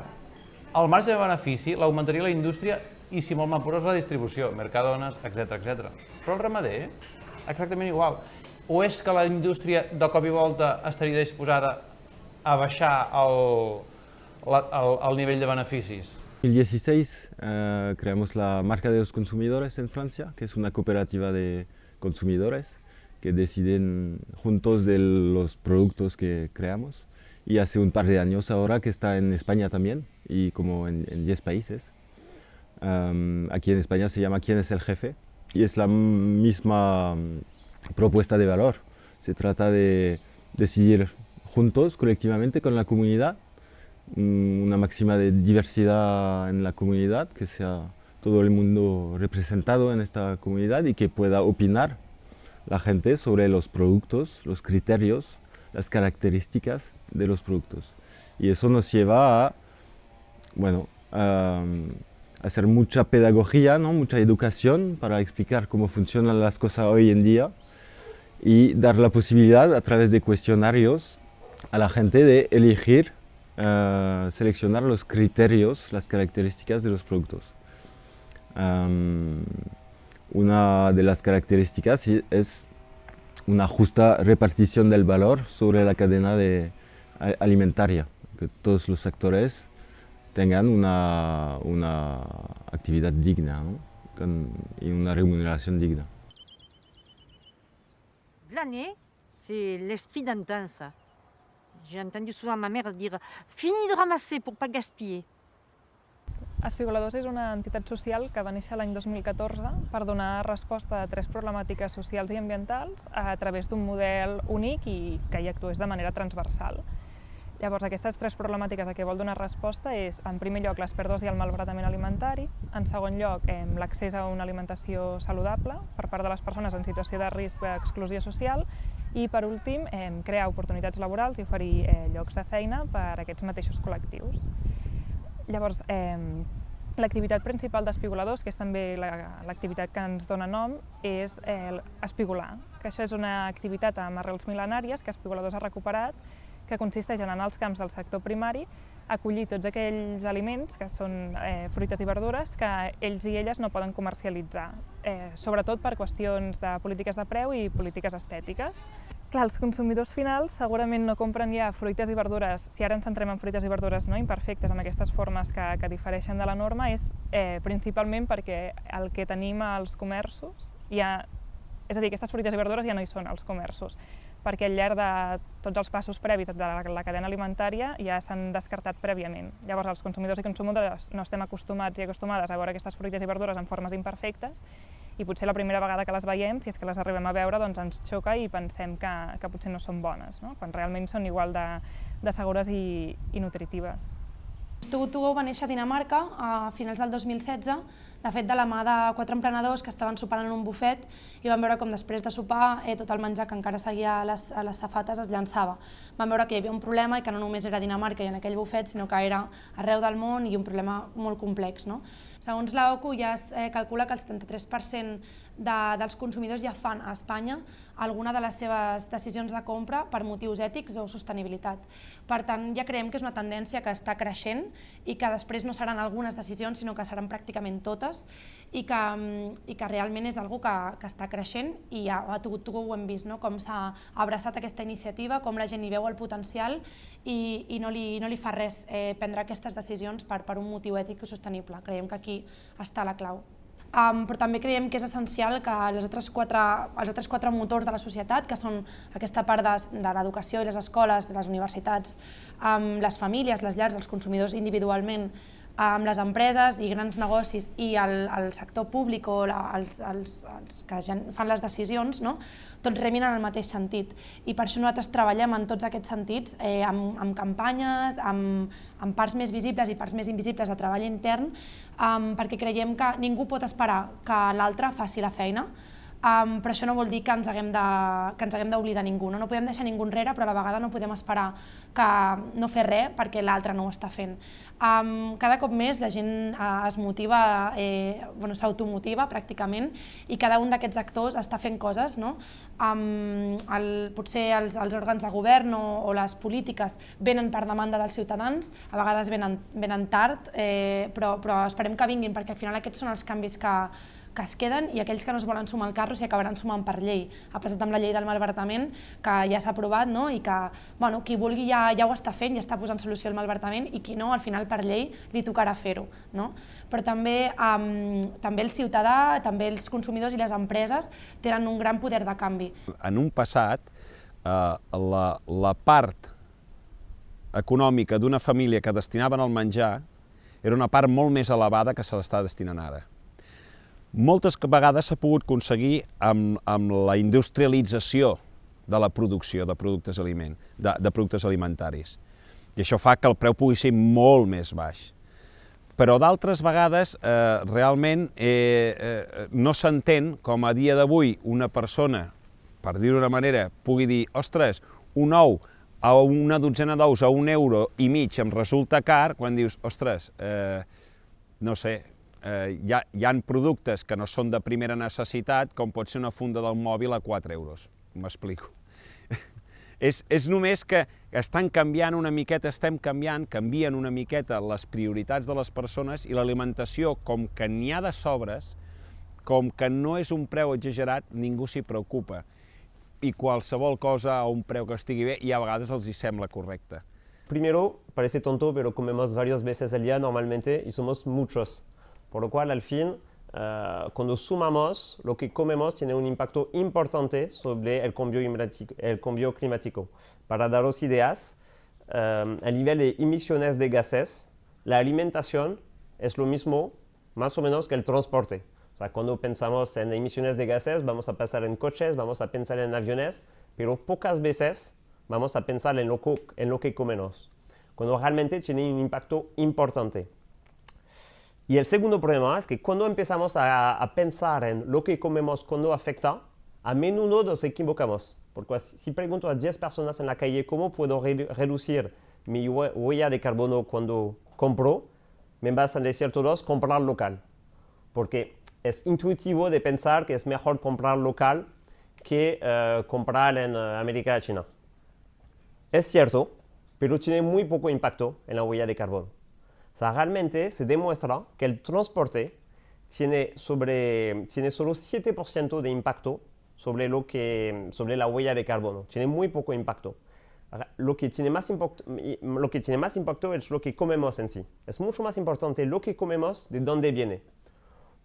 [SPEAKER 18] El marge de benefici l'augmentaria la indústria i, si molt m'apures, la distribució, mercadones, etc. Però el ramader, exactament igual. O és que la indústria de cop i volta estaria disposada a baixar el nivell de beneficis?
[SPEAKER 15] En 2016 creamos la Marca de los Consumidores en Francia, que es una cooperativa de consumidores que deciden juntos de los productos que creamos. Y hace un par de años ahora que está en España también, y como en 10 países. Aquí en España se llama ¿Quién es el jefe? Y es la misma propuesta de valor. Se trata de decidir juntos, colectivamente, con la comunidad, una máxima de diversidad en la comunidad, que sea todo el mundo representado en esta comunidad y que pueda opinar la gente sobre los productos, los criterios, las características de los productos. Y eso nos lleva a, bueno, a hacer mucha pedagogía, ¿no? Mucha educación para explicar cómo funcionan las cosas hoy en día y dar la posibilidad a través de cuestionarios a la gente de elegir, seleccionar los criterios, las características de los productos. Una de las características es una justa repartición del valor sobre la cadena alimentaria, que todos los sectores tengan una actividad digna, ¿no? Y una remuneración digna.
[SPEAKER 3] Glaner, c'est l'esprit d'Antansa. J'ai entendu souvent ma mère dire « Fini de ramasser pour pas gaspiller ».
[SPEAKER 7] Espigoladors és una entitat social que va néixer l'any 2014 per donar resposta a 3 problemàtiques socials i ambientals a través d'un model únic i que hi actués de manera transversal. Llavors, aquestes 3 problemàtiques a què vol donar resposta és, en primer lloc, les pèrdues i el malbaratament alimentari, en segon lloc, l'accés a una alimentació saludable per part de les persones en situació de risc d'exclusió social i, per últim, crear oportunitats laborals i oferir llocs de feina per a aquests mateixos col·lectius. Llavors, l'activitat principal d'espigoladors, que és també l'activitat que ens dona nom, és espigolar, que això és una activitat amb arrels mil·lenàries que Espigoladors ha recuperat, que consisteix en anar als camps del sector primari, acollir tots aquells aliments, que són fruites i verdures, que ells i elles no poden comercialitzar, sobretot per qüestions de polítiques de preu i polítiques estètiques. Clar, els consumidors finals segurament no compren ja fruites i verdures, si ara ens centrem en fruites i verdures no imperfectes, amb aquestes formes que difereixen de la norma, és principalment perquè el que tenim als comerços, és a dir, aquestes fruites i verdures ja no hi són als comerços, perquè al llarg de tots els passos previs de la cadena alimentària ja s'han descartat prèviament. Llavors, els consumidors i consumidores no estem acostumats i acostumades a veure aquestes fruites i verdures en formes imperfectes i potser la primera vegada que les veiem, si és que les arribem a veure, doncs ens xoca i pensem que potser no són bones, no? Quan realment són igual de segures i nutritives.
[SPEAKER 13] Too Good To Go va néixer a Dinamarca a finals del 2016, de fet de la mà de 4 emprenedors que estaven sopant en un bufet i van veure com després de sopar tot el menjar que encara seguia a les safates es llançava. Van veure que hi havia un problema i que no només era a Dinamarca i en aquell bufet, sinó que era arreu del món i un problema molt complex. Segons l'OCU ja es calcula que el 73% dels consumidors ja fan a Espanya alguna de les seves decisions de compra per motius ètics o sostenibilitat. Per tant, ja creiem que és una tendència que està creixent i que després no seran algunes decisions, sinó que seran pràcticament totes i que realment és una cosa que està creixent i a Too Good To Go ho hem vist, com s'ha abraçat aquesta iniciativa, com la gent hi veu el potencial i no li fa res prendre aquestes decisions per un motiu ètic i sostenible. Creiem que aquí està la clau. Però també creiem que és essencial que els altres 4 motors de la societat, que són aquesta part de l'educació i les escoles, les universitats, les famílies, les llars, els consumidors individualment, amb les empreses i grans negocis i el sector públic o els que fan les decisions, tots remin en el mateix sentit. I per això nosaltres treballem en tots aquests sentits, amb campanyes, amb parts més visibles i parts més invisibles de treball intern, perquè creiem que ningú pot esperar que l'altre faci la feina, però això no vol dir que ens haguem d'oblidar ningú. No podem deixar ningú enrere, però a la vegada no podem esperar que no fer res perquè l'altre no ho està fent. Cada cop més la gent es motiva, s'automotiva pràcticament, i cada un d'aquests actors està fent coses. Potser els òrgans de govern o les polítiques venen per demanda dels ciutadans, a vegades venen tard, però esperem que vinguin perquè al final aquests són els canvis que es queden i aquells que no es volen sumar al carro s'hi acabaran sumant per llei. Ha passat amb la llei del malbaratament, que ja s'ha aprovat i que qui vulgui ja ho està fent, ja està posant solució al malbaratament i qui no, al final per llei li tocarà fer-ho. Però també el ciutadà, també els consumidors i les empreses tenen un gran poder de canvi.
[SPEAKER 18] En un passat, la part econòmica d'una família que destinaven al menjar era una part molt més elevada que se l'està destinant ara. Moltes vegades s'ha pogut aconseguir amb la industrialització de la producció de productes alimentaris.
[SPEAKER 6] I això fa que el preu pugui ser molt més baix. Però d'altres vegades realment no s'entén com a dia d'avui una persona, per dir-ho d'una manera, pugui dir ostres, un ou a una dotzena d'ous a €1,50 em resulta car, quan dius, ostres, no sé, hi ha productes que no són de primera necessitat, com pot ser una funda del mòbil a €4. M'explico. És només que estan canviant una miqueta, canvien una miqueta les prioritats de les persones i l'alimentació, com que n'hi ha de sobres, com que no és un preu exagerat, ningú s'hi preocupa. I qualsevol cosa a un preu que estigui bé i a vegades els hi sembla correcte.
[SPEAKER 16] Primero, parece tonto, pero comemos varias veces al día normalmente y somos muchos. Por lo cual, al fin, cuando sumamos, lo que comemos tiene un impacto importante sobre el cambio climático. Para daros ideas, a nivel de emisiones de gases, la alimentación es lo mismo, más o menos, que el transporte. O sea, cuando pensamos en emisiones de gases, vamos a pensar en coches, vamos a pensar en aviones, pero pocas veces vamos a pensar en lo que comemos, cuando realmente tiene un impacto importante. Y el segundo problema es que cuando empezamos a pensar en lo que comemos cuando afecta, a menudo nos equivocamos. Porque si pregunto a 10 personas en la calle cómo puedo reducir mi huella de carbono cuando compro, me van a decir todos comprar local. Porque es intuitivo de pensar que es mejor comprar local que comprar en América Latina. Es cierto, pero tiene muy poco impacto en la huella de carbono. O sea, realmente se demuestra que el transporte tiene solo 7% de impacto sobre la huella de carbono. Tiene muy poco impacto. Lo que tiene más impacto es lo que comemos en sí. Es mucho más importante lo que comemos de dónde viene.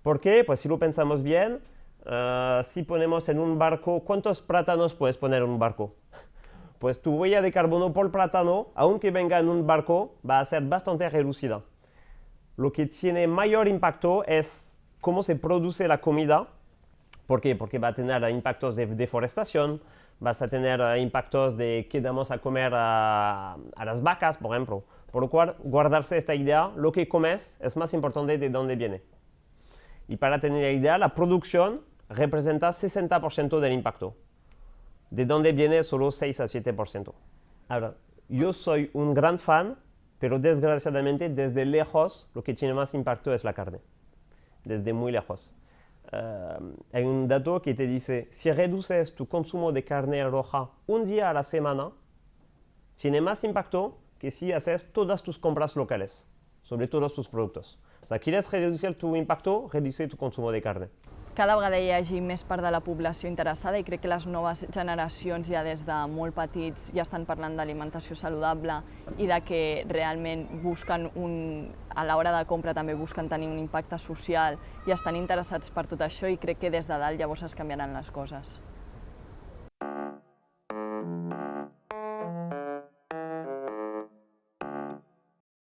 [SPEAKER 16] ¿Por qué? Pues si lo pensamos bien, si ponemos en un barco, ¿cuántos plátanos puedes poner en un barco? Pues tu huella de carbono por plátano, aunque venga en un barco, va a ser bastante reducida. Lo que tiene mayor impacto es cómo se produce la comida. ¿Por qué? Porque va a tener impactos de deforestación, vas a tener impactos de qué damos a comer a las vacas, por ejemplo. Por lo cual, guardarse esta idea, lo que comes es más importante de dónde viene. Y para tener la idea, la producción representa 60% del impacto. De dónde viene solo 6 a 7%. Ahora, yo soy un gran fan, pero desgraciadamente desde lejos lo que tiene más impacto es la carne. Desde muy lejos. Hay un dato que te dice, si reduces tu consumo de carne roja un día a la semana, tiene más impacto que si haces todas tus compras locales, sobre todos tus productos. O sea, ¿quieres reducir tu impacto? Reduce tu consumo de carne.
[SPEAKER 14] Cada vegada hi hagi més part de la població interessada i crec que les noves generacions ja des de molt petits ja estan parlant d'alimentació saludable i de que realment busquen a l'hora de compra també busquen tenir un impacte social i estan interessats per tot això i crec que des de dalt llavors es canviaran les coses.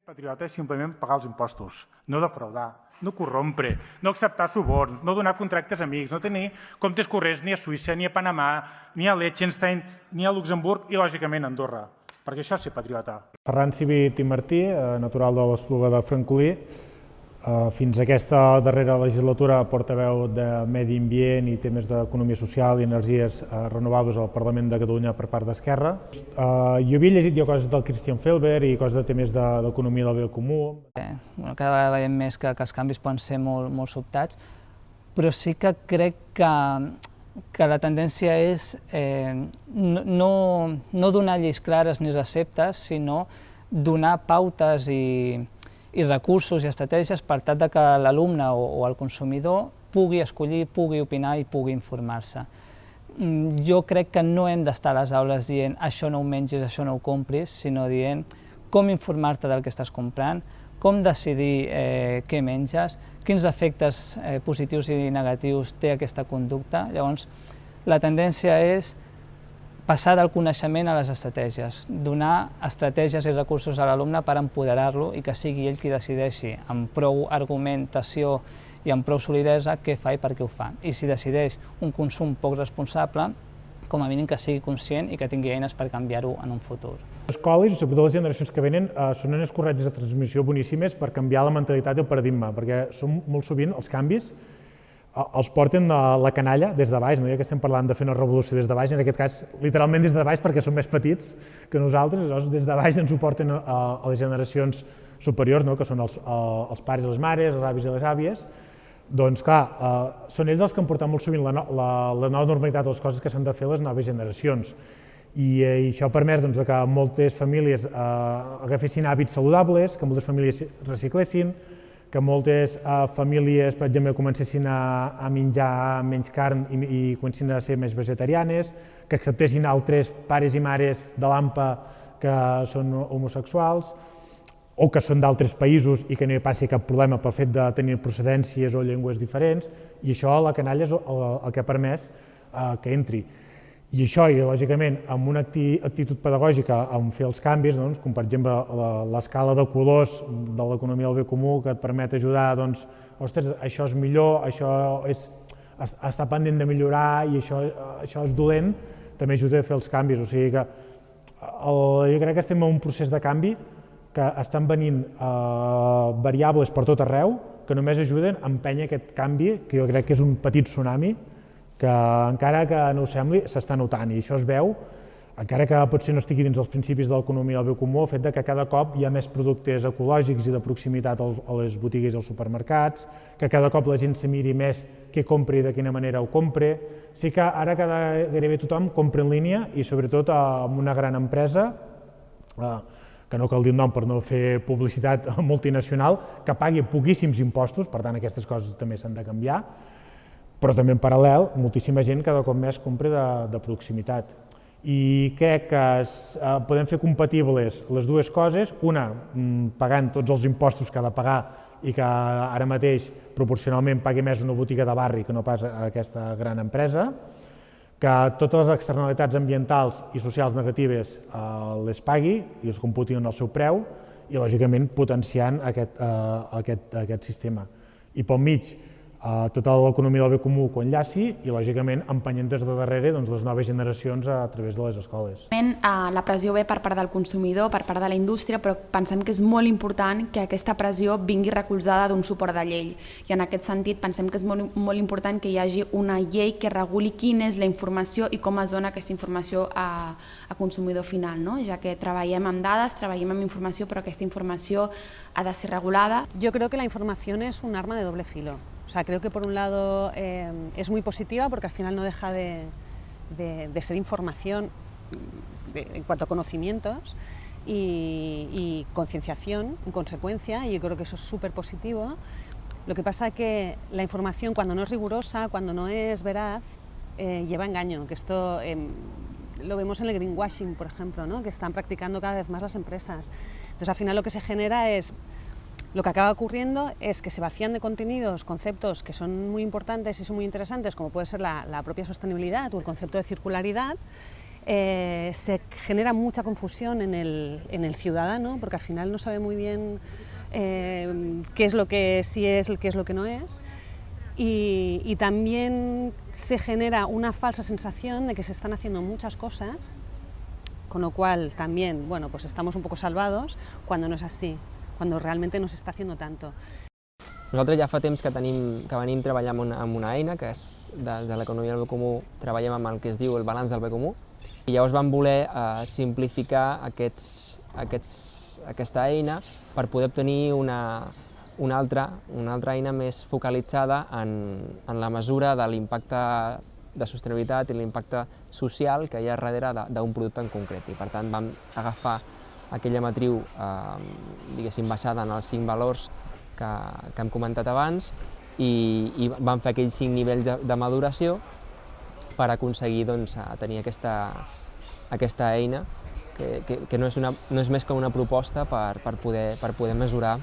[SPEAKER 19] Patriota és simplement pagar els impostos, no defraudar, no corrompre, no acceptar suborns, no donar contractes amics, no tenir comptes corrents ni a Suïssa, ni a Panamà, ni a Liechtenstein, ni a Luxemburg i, lògicament, a Andorra, perquè això és ser patriota.
[SPEAKER 21] Ferran Civit i Martí, natural de l'Espluga de Francolí, fins a aquesta darrera legislatura portaveu de Medi Ambient i temes d'economia social i energies renovables al Parlament de Catalunya per part d'Esquerra. Jo havia llegit coses del Christian Felber i coses de temes d'economia del bé comú.
[SPEAKER 25] Cada vegada veiem més que els canvis poden ser molt sobtats, però sí que crec que la tendència és no donar lleis clares ni receptes, sinó donar pautes i recursos i estratègies per tal que l'alumne o el consumidor pugui escollir, pugui opinar i pugui informar-se. Jo crec que no hem d'estar a les aules dient això no ho mengis, això no ho compris, sinó dient com informar-te del que estàs comprant, com decidir què menges, quins efectes positius i negatius té aquesta conducta. Llavors, la tendència és passar del coneixement a les estratègies, donar estratègies i recursos a l'alumne per empoderar-lo i que sigui ell qui decideixi amb prou argumentació i amb prou solidesa què fa i per què ho fa. I si decideix un consum poc responsable, com a mínim que sigui conscient i que tingui eines per canviar-ho en un futur.
[SPEAKER 21] Les escoles, i sobretot les generacions que venen, són unes corretges de transmissió boníssimes per canviar la mentalitat i el paradigma, perquè són molt sovint els canvis els porten la canalla des de baix, no? Ja que estem parlant de fer una revolució des de baix, en aquest cas literalment des de baix perquè són més petits que nosaltres, llavors des de baix ens ho porten a les generacions superiors, no? Que són els pares i les mares, els avis i les àvies. Doncs clar, són ells els que han portat molt sovint la nova normalitat de les coses que s'han de fer les noves generacions. I això ha permès que moltes famílies agafessin hàbits saludables, que moltes famílies reciclessin, que moltes famílies, per exemple, comencessin a menjar menys carn i comencessin a ser més vegetarianes, que acceptessin altres pares i mares de l'AMPA que són homosexuals o que són d'altres països i que no hi passi cap problema pel fet de tenir procedències o llengües diferents, i això la canalla és el que ha permès que entri. I això, i lògicament, amb una actitud pedagògica, amb fer els canvis, com per exemple l'escala de colors de l'economia del bé comú, que et permet ajudar, doncs, ostres, això és millor, això està pendent de millorar i això és dolent, també ajuda a fer els canvis. O sigui que jo crec que estem en un procés de canvi que estan venint variables per tot arreu, que només ajuden a empènyer aquest canvi, que jo crec que és un petit tsunami, que encara que no ho sembli, s'està notant, i això es veu, encara que potser no estigui dins dels principis de l'economia del bé comú, el fet que cada cop hi ha més productes ecològics i de proximitat a les botigues i als supermercats, que cada cop la gent se miri més què compra i de quina manera ho compra. Sí que ara gairebé tothom compra en línia i sobretot amb una gran empresa, que no cal dir un nom per no fer publicitat multinacional, que pagui poquíssims impostos, per tant aquestes coses també s'han de canviar, però també en paral·lel moltíssima gent cada cop més compra de proximitat. I crec que podem fer compatibles les dues coses, una pagant tots els impostos que ha de pagar i que ara mateix proporcionalment pagui més una botiga de barri que no pas aquesta gran empresa, que totes les externalitats ambientals i socials negatives les pagui i les computi en el seu preu i, lògicament, potenciant aquest sistema. I pel mig, tota l'economia del bé comú que enllaci i, lògicament, empenyent des de darrere les noves generacions a través de les escoles.
[SPEAKER 8] La pressió ve per part del consumidor, per part de la indústria, però pensem que és molt important que aquesta pressió vingui recolzada d'un suport de llei. I en aquest sentit pensem que és molt important que hi hagi una llei que reguli quina és la informació i com es dona aquesta informació a consumidor final, ja que treballem amb dades, treballem amb informació, però aquesta informació ha de ser regulada.
[SPEAKER 22] Yo creo que la información es un arma de doble filo. O sea, creo que por un lado es muy positiva porque al final no deja de ser información en cuanto a conocimientos y concienciación en consecuencia, y yo creo que eso es súper positivo. Lo que pasa es que la información, cuando no es rigurosa, cuando no es veraz, lleva engaño, que esto lo vemos en el greenwashing, por ejemplo, que están practicando cada vez más las empresas. Entonces, al final lo que se genera es... Lo que acaba ocurriendo es que se vacían de contenidos conceptos que son muy importantes y son muy interesantes, como puede ser la propia sostenibilidad o el concepto de circularidad. Se genera mucha confusión en el ciudadano, porque al final no sabe muy bien qué es lo que sí es, qué es lo que no es. Y también se genera una falsa sensación de que se están haciendo muchas cosas, con lo cual también, bueno, pues estamos un poco salvados, cuando no es así. Cuando realmente no s'està haciendo tanto.
[SPEAKER 2] Nosaltres ja fa temps que venim treballant amb una eina, que és des de l'economia del bé comú treballem amb el que es diu el balanç del bé comú, i llavors vam voler simplificar aquesta eina per poder obtenir una altra eina més focalitzada en la mesura de l'impacte de sostenibilitat i l'impacte social que hi ha darrere d'un producte en concret. I per tant vam agafar aquella matriu, diguéssim, basada en els 5 valors que hem comentat abans i vam fer aquells 5 nivells de maduració per aconseguir tenir aquesta eina que no és més que una proposta per poder mesurar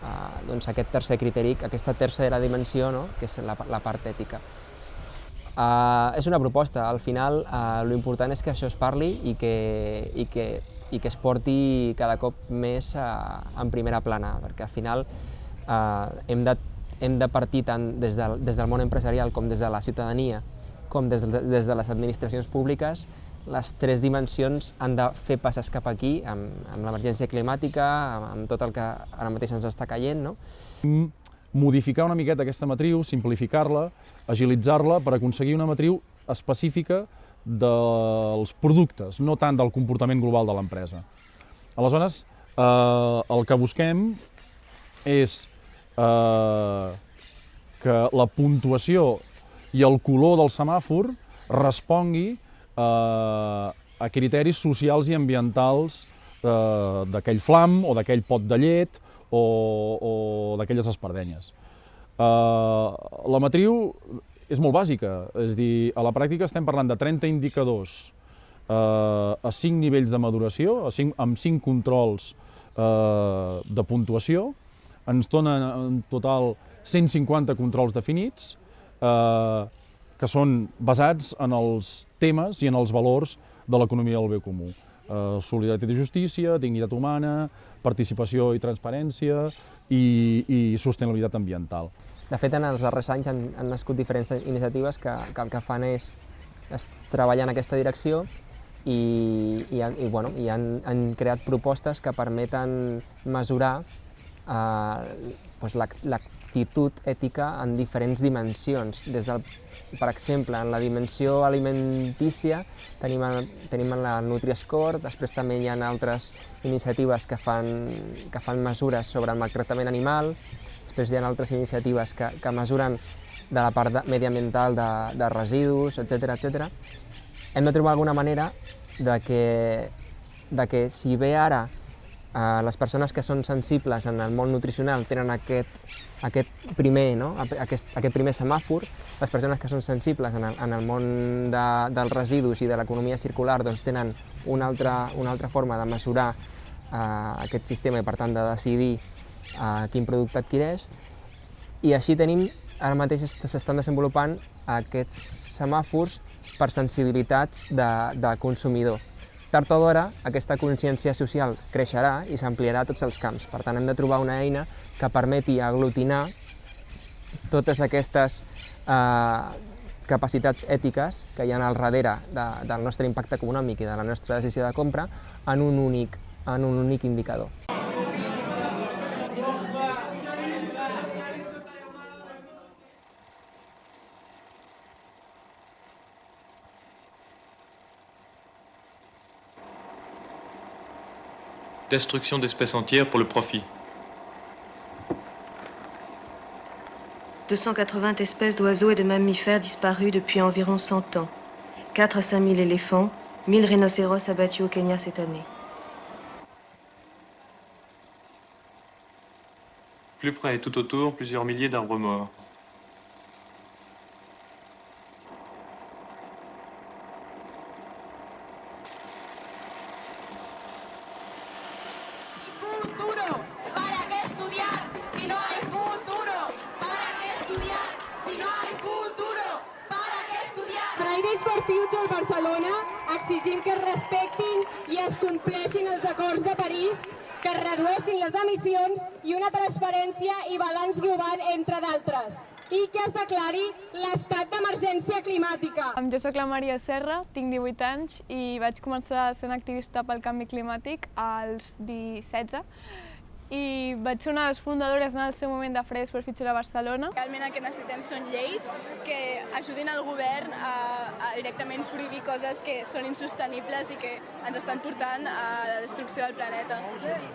[SPEAKER 2] aquest tercer criteri, aquesta tercera dimensió, que és la part ètica. És una proposta, al final l'important és que això es parli i que es porti cada cop més en primera plana, perquè al final hem de partir tant des del món empresarial com des de la ciutadania com des de les administracions públiques les tres dimensions han de fer passes cap aquí, amb l'emergència climàtica, amb tot el que ara mateix ens està caient, no?
[SPEAKER 4] Modificar una miqueta aquesta matriu, simplificar-la, agilitzar-la per aconseguir una matriu específica dels productes, no tant del comportament global de l'empresa. Aleshores, el que busquem és que la puntuació i el color del semàfor respongui a criteris socials i ambientals d'aquell flam o d'aquell pot de llet o d'aquelles espardenyes. La matriu és molt bàsica, és a dir, a la pràctica estem parlant de 30 indicadors a 5 nivells de maduració, amb 5 controls de puntuació. Ens donen en total 150 controls definits que són basats en els temes i en els valors de l'economia del bé comú. Solidaritat i justícia, dignitat humana, participació i transparència i sostenibilitat ambiental.
[SPEAKER 2] De fet, en els darrers anys han nascut diferents iniciatives que el que fan és treballar en aquesta direcció i han creat propostes que permeten mesurar l'actitud ètica en diferents dimensions. Per exemple, en la dimensió alimentícia tenim la Nutri-Score, després també hi ha altres iniciatives que fan mesures sobre el maltractament animal, després hi ha altres iniciatives que mesuren de la part mediambiental de residus, etc. Hem de trobar alguna manera de que si bé ara les persones que són sensibles en el món nutricional tenen aquest primer semàfor, les persones que són sensibles en el món dels residus i de l'economia circular tenen una altra forma de mesurar aquest sistema i per tant de decidir quin producte adquireix, i així ara mateix s'estan desenvolupant aquests semàfors per sensibilitats de consumidor. Tard o d'hora, aquesta consciència social creixerà i s'ampliarà a tots els camps. Per tant, hem de trobar una eina que permeti aglutinar totes aquestes capacitats ètiques que hi ha al darrere del nostre impacte econòmic i de la nostra decisió de compra en un únic indicador.
[SPEAKER 5] Destruction d'espèces entières pour le profit.
[SPEAKER 12] 280 espèces d'oiseaux et de mammifères disparues depuis environ 100 ans. 4 à 5 000 éléphants, 1000 rhinocéros abattus au Kenya cette année.
[SPEAKER 5] Plus près et tout autour, plusieurs milliers d'arbres morts.
[SPEAKER 17] Fridays for Future Barcelona exigim que es respectin i es compleixin els acords de París, que es redueixin les emissions i una transparència i balanç global, entre d'altres, i que es declari l'estat d'emergència climàtica.
[SPEAKER 20] Jo soc la Maria Serra, tinc 18 anys i vaig començar sent activista pel canvi climàtic als 16 i vaig ser una de les fundadores en el seu moment de Fridays for Future a Barcelona.
[SPEAKER 26] Realment el que necessitem són lleis que ajudin al govern a directament prohibir coses que són insostenibles i que ens estan portant a la destrucció del planeta.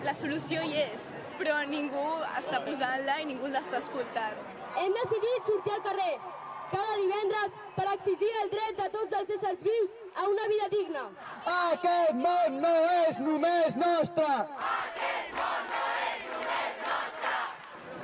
[SPEAKER 26] La solució hi és, però ningú està posant-la i ningú l'està escoltant.
[SPEAKER 17] Hem decidit sortir al carrer cada divendres per exigir el dret de tots els éssers vius a una vida digna.
[SPEAKER 27] Aquest món no és només nostre!
[SPEAKER 26] Aquest món no és només nostre!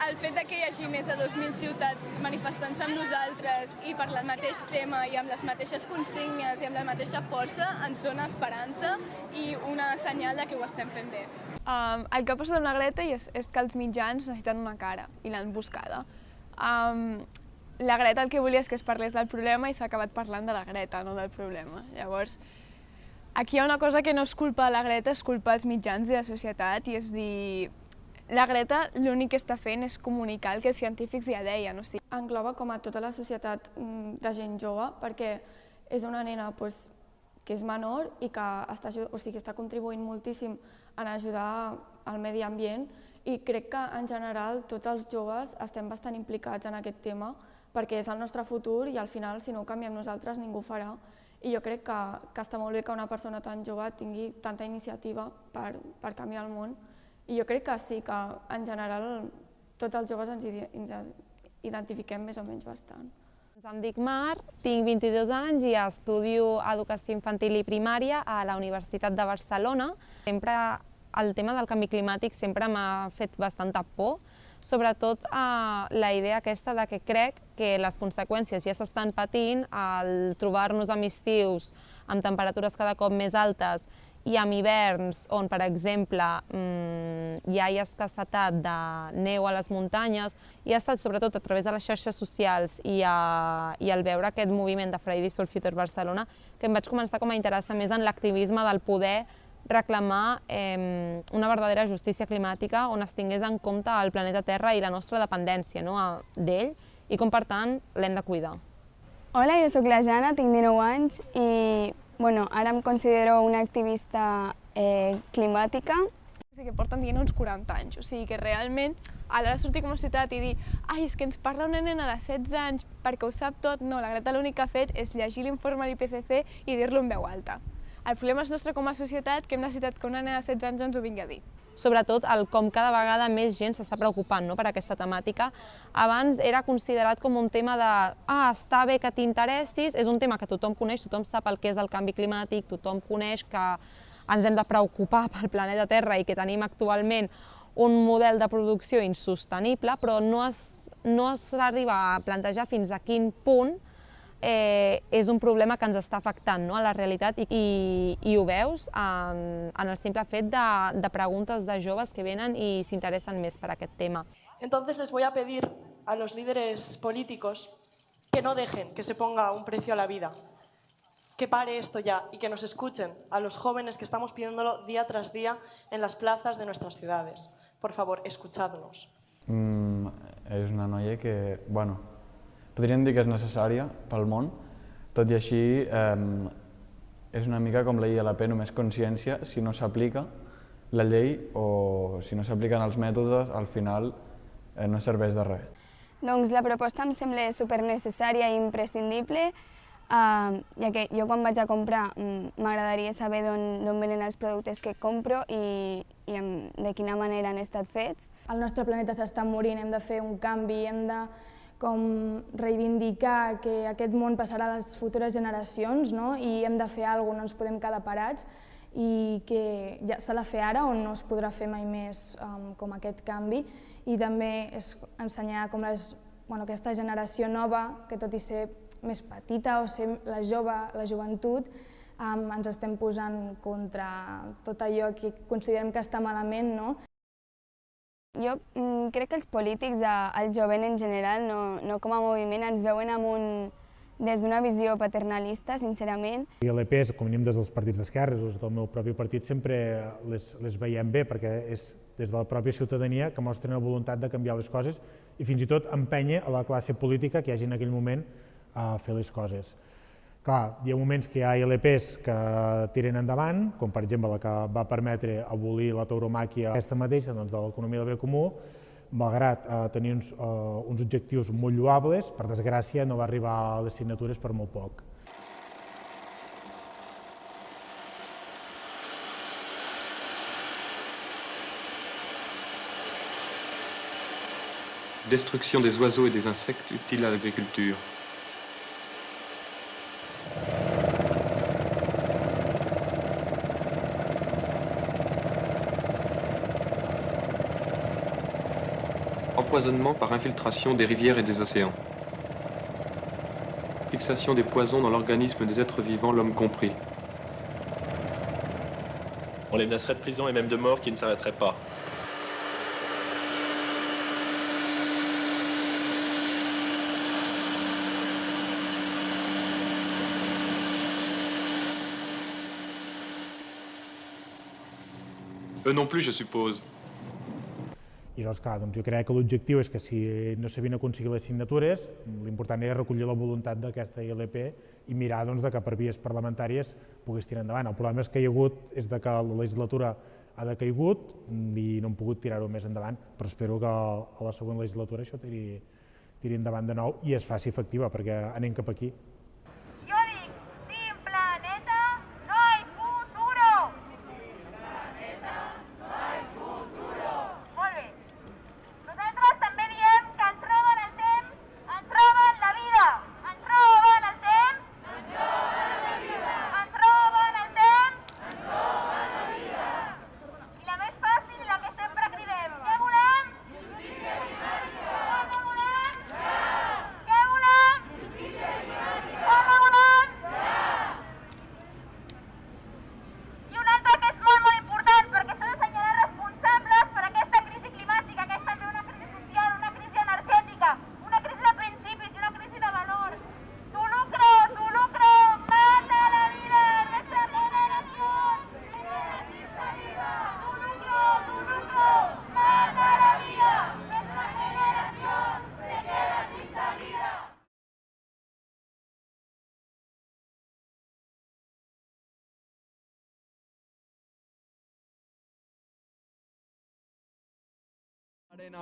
[SPEAKER 26] El fet que hi hagi més de 2.000 ciutats manifestant-se amb nosaltres i per el mateix tema i amb les mateixes consignes i amb la mateixa força ens dona esperança i una senyal de que ho estem fent bé.
[SPEAKER 20] El que ha passat amb la Greta és que els mitjans necessiten una cara i l'han buscada. La Greta el que volia és que es parlés del problema i s'ha acabat parlant de la Greta, no del problema. Llavors, aquí hi ha una cosa que no és culpa de la Greta, és culpa dels mitjans i de la societat, i és dir, La Greta l'únic que està fent és comunicar el que els científics ja deien.
[SPEAKER 1] Engloba com a tota la societat de gent jove, perquè és una nena que és menor i que està contribuint moltíssim en ajudar al medi ambient, i crec que en general tots els joves estem bastant implicats en aquest tema, perquè és el nostre futur i al final si no ho canviem nosaltres ningú ho farà. I jo crec que està molt bé que una persona tan jove tingui tanta iniciativa per canviar el món. I jo crec que sí, que en general tots els joves ens identifiquem més o menys bastant.
[SPEAKER 9] Em dic Mar, tinc 22 anys i estudio Educació Infantil i Primària a la Universitat de Barcelona. Sempre el tema del canvi climàtic sempre m'ha fet bastanta por, sobretot la idea aquesta de que crec que les conseqüències ja s'estan patint al trobar-nos amb estius amb temperatures cada cop més altes i amb hiverns on, per exemple, ja hi ha escassetat de neu a les muntanyes, i ha estat sobretot a través de les xarxes socials i al veure aquest moviment de Fridays for Future Barcelona que em vaig començar a interessar més en l'activisme del poder reclamar una verdadera justícia climàtica on es tingués en compte el planeta Terra i la nostra dependència d'ell i com, per tant, l'hem de cuidar.
[SPEAKER 20] Hola, jo sóc la Jana, tinc 19 anys i ara em considero una activista climàtica. O sigui que porten dient uns 40 anys, o sigui que realment a l'hora de sortir com a ciutat i dir ai, és que ens parla una nena de 16 anys perquè ho sap tot, no, la Greta l'únic que ha fet és llegir l'informe de l'IPCC i dir-lo en veu alta. El problema és nostre com a societat, que hem necessitat que una nena de 16 anys ens ho vingui a dir.
[SPEAKER 9] Sobretot com cada vegada més gent s'està preocupant per aquesta temàtica. Abans era considerat com un tema de està bé que t'interessis, és un tema que tothom coneix, tothom sap el que és el canvi climàtic, tothom coneix que ens hem de preocupar pel planeta Terra i que tenim actualment un model de producció insostenible, però no s'arriba a plantejar fins a quin punt és un problema que ens està afectant a la realitat i ho veus en el simple fet de preguntes de joves que venen i s'interessen més per aquest tema.
[SPEAKER 10] Entonces les voy a pedir a los líderes políticos que no dejen que se ponga un precio a la vida, que pare esto ya y que nos escuchen a los jóvenes que estamos pidiéndolo día tras día en las plazas de nuestras ciudades. Por favor, escuchadnos.
[SPEAKER 11] És una noia que, podríem dir que és necessària pel món, tot i així és una mica com la ILP, només consciència, si no s'aplica la llei o si no s'apliquen els mètodes, al final no serveix de res.
[SPEAKER 20] Doncs la proposta em sembla supernecessària i imprescindible, ja que jo quan vaig a comprar m'agradaria saber d'on venen els productes que compro i de quina manera han estat fets.
[SPEAKER 13] El nostre planeta s'està morint, hem de fer un canvi, hem de reivindicar que aquest món passarà a les futures generacions i hem de fer alguna cosa, no ens podem quedar parats i que ja s'ha de fer ara o no es podrà fer mai més com aquest canvi, i també és ensenyar com aquesta generació nova, que tot i ser més petita o ser la joventut, ens estem posant contra tot allò que considerem que està malament.
[SPEAKER 20] Jo crec que els polítics, el jovent en general, no com a moviment, ens veuen des d'una visió paternalista, sincerament.
[SPEAKER 21] ILPs, com anem des dels partits d'esquerres o del meu propi partit, sempre les veiem bé, perquè és des de la pròpia ciutadania que mostren la voluntat de canviar les coses i fins i tot empènyer a la classe política que hi hagi en aquell moment a fer les coses. Clar, hi ha moments que hi ha ILPs que tiren endavant, com per exemple la que va permetre abolir la tauromàquia, aquesta mateixa de l'economia del bé comú, malgrat tenir uns objectius molt lloables, per desgràcia no va arribar a les signatures per molt poc.
[SPEAKER 5] Destruction des oiseaux et des insectes utiles à l'agriculture. Empoisonnement par infiltration des rivières et des océans. Fixation des poisons dans l'organisme des êtres vivants, l'homme compris.
[SPEAKER 15] On les menacerait de prison et même de mort qui ne s'arrêterait pas.
[SPEAKER 5] Eux non plus, je suppose.
[SPEAKER 21] I llavors, clar, doncs jo crec que l'objectiu és que si no s'havien aconseguit les signatures, l'important era recollir la voluntat d'aquesta ILP i mirar doncs, de que per vies parlamentàries pogués tirar endavant. El problema és que és que la legislatura ha decaigut i no hem pogut tirar-ho més endavant, però espero que a la següent legislatura això tiri endavant de nou i es faci efectiva, perquè anem cap aquí.
[SPEAKER 3] Jo dic, sin planeta no hay futuro. Sin planeta no hay futuro. Molt bé. Nosaltres també diem que ens roben el temps, ens roben la vida. Ens roben el temps, ens roben la vida. Ens roben el temps, ens roben la vida. I la més fàcil, la que sempre cridem. Què volem? Justícia climàtica. Com la volem? Ja. Què volem? Justícia climàtica. Com la volem? Ja. I una altra que és molt important, perquè s'ha d'assenyalar responsables per aquesta crisi climàtica, que és també una crisi social, una crisi energètica, una crisi de principis i una crisi de valors. Tu lucro, mata la vida, nuestra generación se queda sin salida. Tu lucro, mata la vida, nuestra generación se queda sin salida.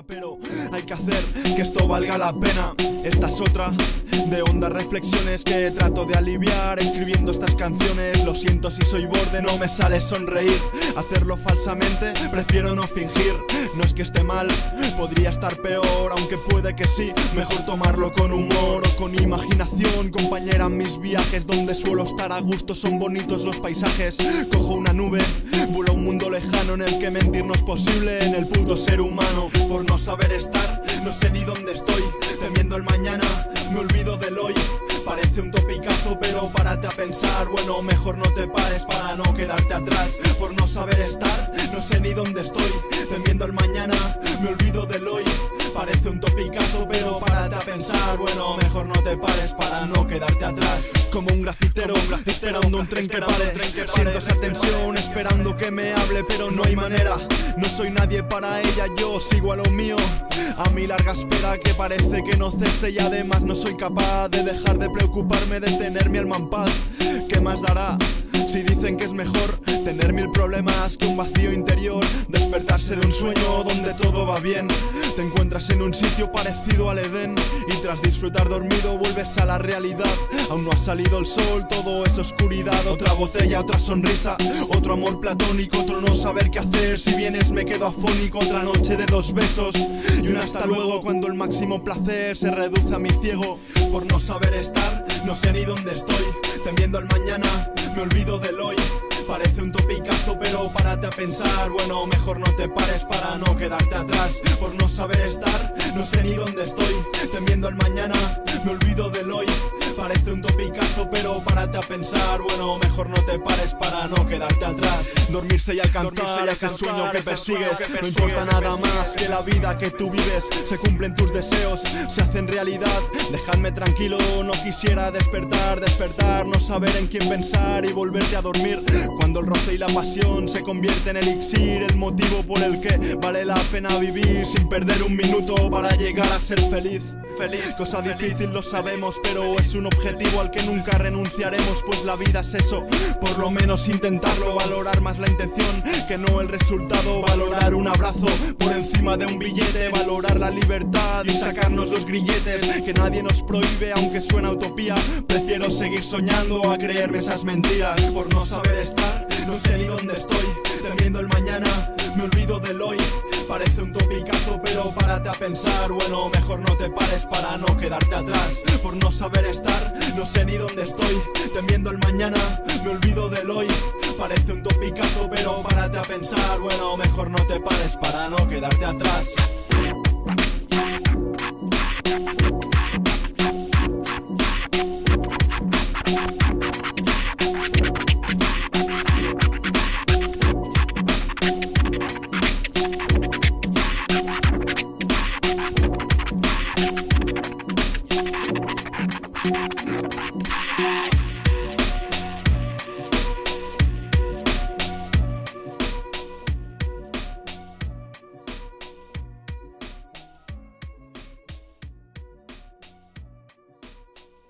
[SPEAKER 6] Pero hay que hacer que esto valga la pena. Esta es otra de hondas reflexiones que trato de aliviar escribiendo estas canciones. Lo siento si soy borde, no me sale sonreír. Hacerlo falsamente, prefiero no fingir. No es que esté mal, podría estar peor, aunque puede que sí. Mejor tomarlo con humor o con imaginación. Compañera, mis viajes donde suelo estar a gusto son bonitos los paisajes. Cojo una nube, vuelo a un mundo lejano en el que mentir no es posible en el puto ser humano. Por no saber estar, no sé ni dónde estoy. Temiendo el mañana, me olvido del hoy. Parece un topicazo, pero párate a pensar. Bueno, mejor no te pares para no quedarte atrás. Por no saber estar, no sé ni dónde estoy. Temiendo el mañana, me olvido del hoy. Parece un topicazo, pero párate a pensar. Bueno, mejor no te pares para no quedarte atrás. Como un grafitero, esperando un tren que pare. Siento esa tensión, esperando que me hable, pero no hay manera. No soy nadie para ella, yo sigo a lo mío. A mi larga espera que parece que no cese. Y además no soy capaz de dejar de preocuparme, de tener mi alma en paz. ¿Qué más dará? Si dicen que es mejor tener mil problemas que un vacío interior, despertarse de un sueño donde todo va bien. Te encuentras en un sitio parecido al Edén y tras disfrutar dormido vuelves a la realidad. Aún no ha salido el sol, todo es oscuridad. Otra botella, otra sonrisa, otro amor platónico, otro no saber qué hacer. Si vienes me quedo afónico, otra noche de 2 besos y un hasta luego cuando el máximo placer se reduce a mi ciego. Por no saber estar, no sé ni dónde estoy. Temiendo el mañana, me olvido del hoy. Parece un topicazo, pero párate a pensar. Bueno, mejor no te pares para no quedarte atrás. Por no saber estar, no sé ni dónde estoy. Temiendo el mañana, me olvido del hoy. Parece un topicazo, pero párate a pensar. Bueno, mejor no te pares para no quedarte atrás. Dormirse y alcanzar ese sueño que persigues. No importa nada más que la vida que tú vives. Se cumplen tus deseos, se hacen realidad. Dejadme tranquilo, no quisiera despertar, no saber en quién pensar y volverte a dormir. Cuando el roce y la pasión se convierte en elixir, el motivo por el que vale la pena vivir sin perder un minuto para llegar a ser feliz. Cosa difícil lo sabemos, pero es un objetivo al que nunca renunciaremos, pues la vida es eso, por lo menos intentarlo. Valorar más la intención que no el resultado. Valorar un abrazo por encima de un billete. Valorar la libertad y sacarnos los grilletes que nadie nos prohíbe, aunque suena utopía. Prefiero seguir soñando a creerme esas mentiras. Por no saber estar, no sé ni dónde estoy. Temiendo el mañana, me olvido del hoy. Parece un topicazo, pero párate a pensar. Bueno, mejor no te pares para no quedarte atrás. Por no saber estar, no sé ni dónde estoy. Temiendo el mañana, me olvido del hoy. Parece un topicazo, pero párate a pensar. Bueno, mejor no te pares para no quedarte atrás.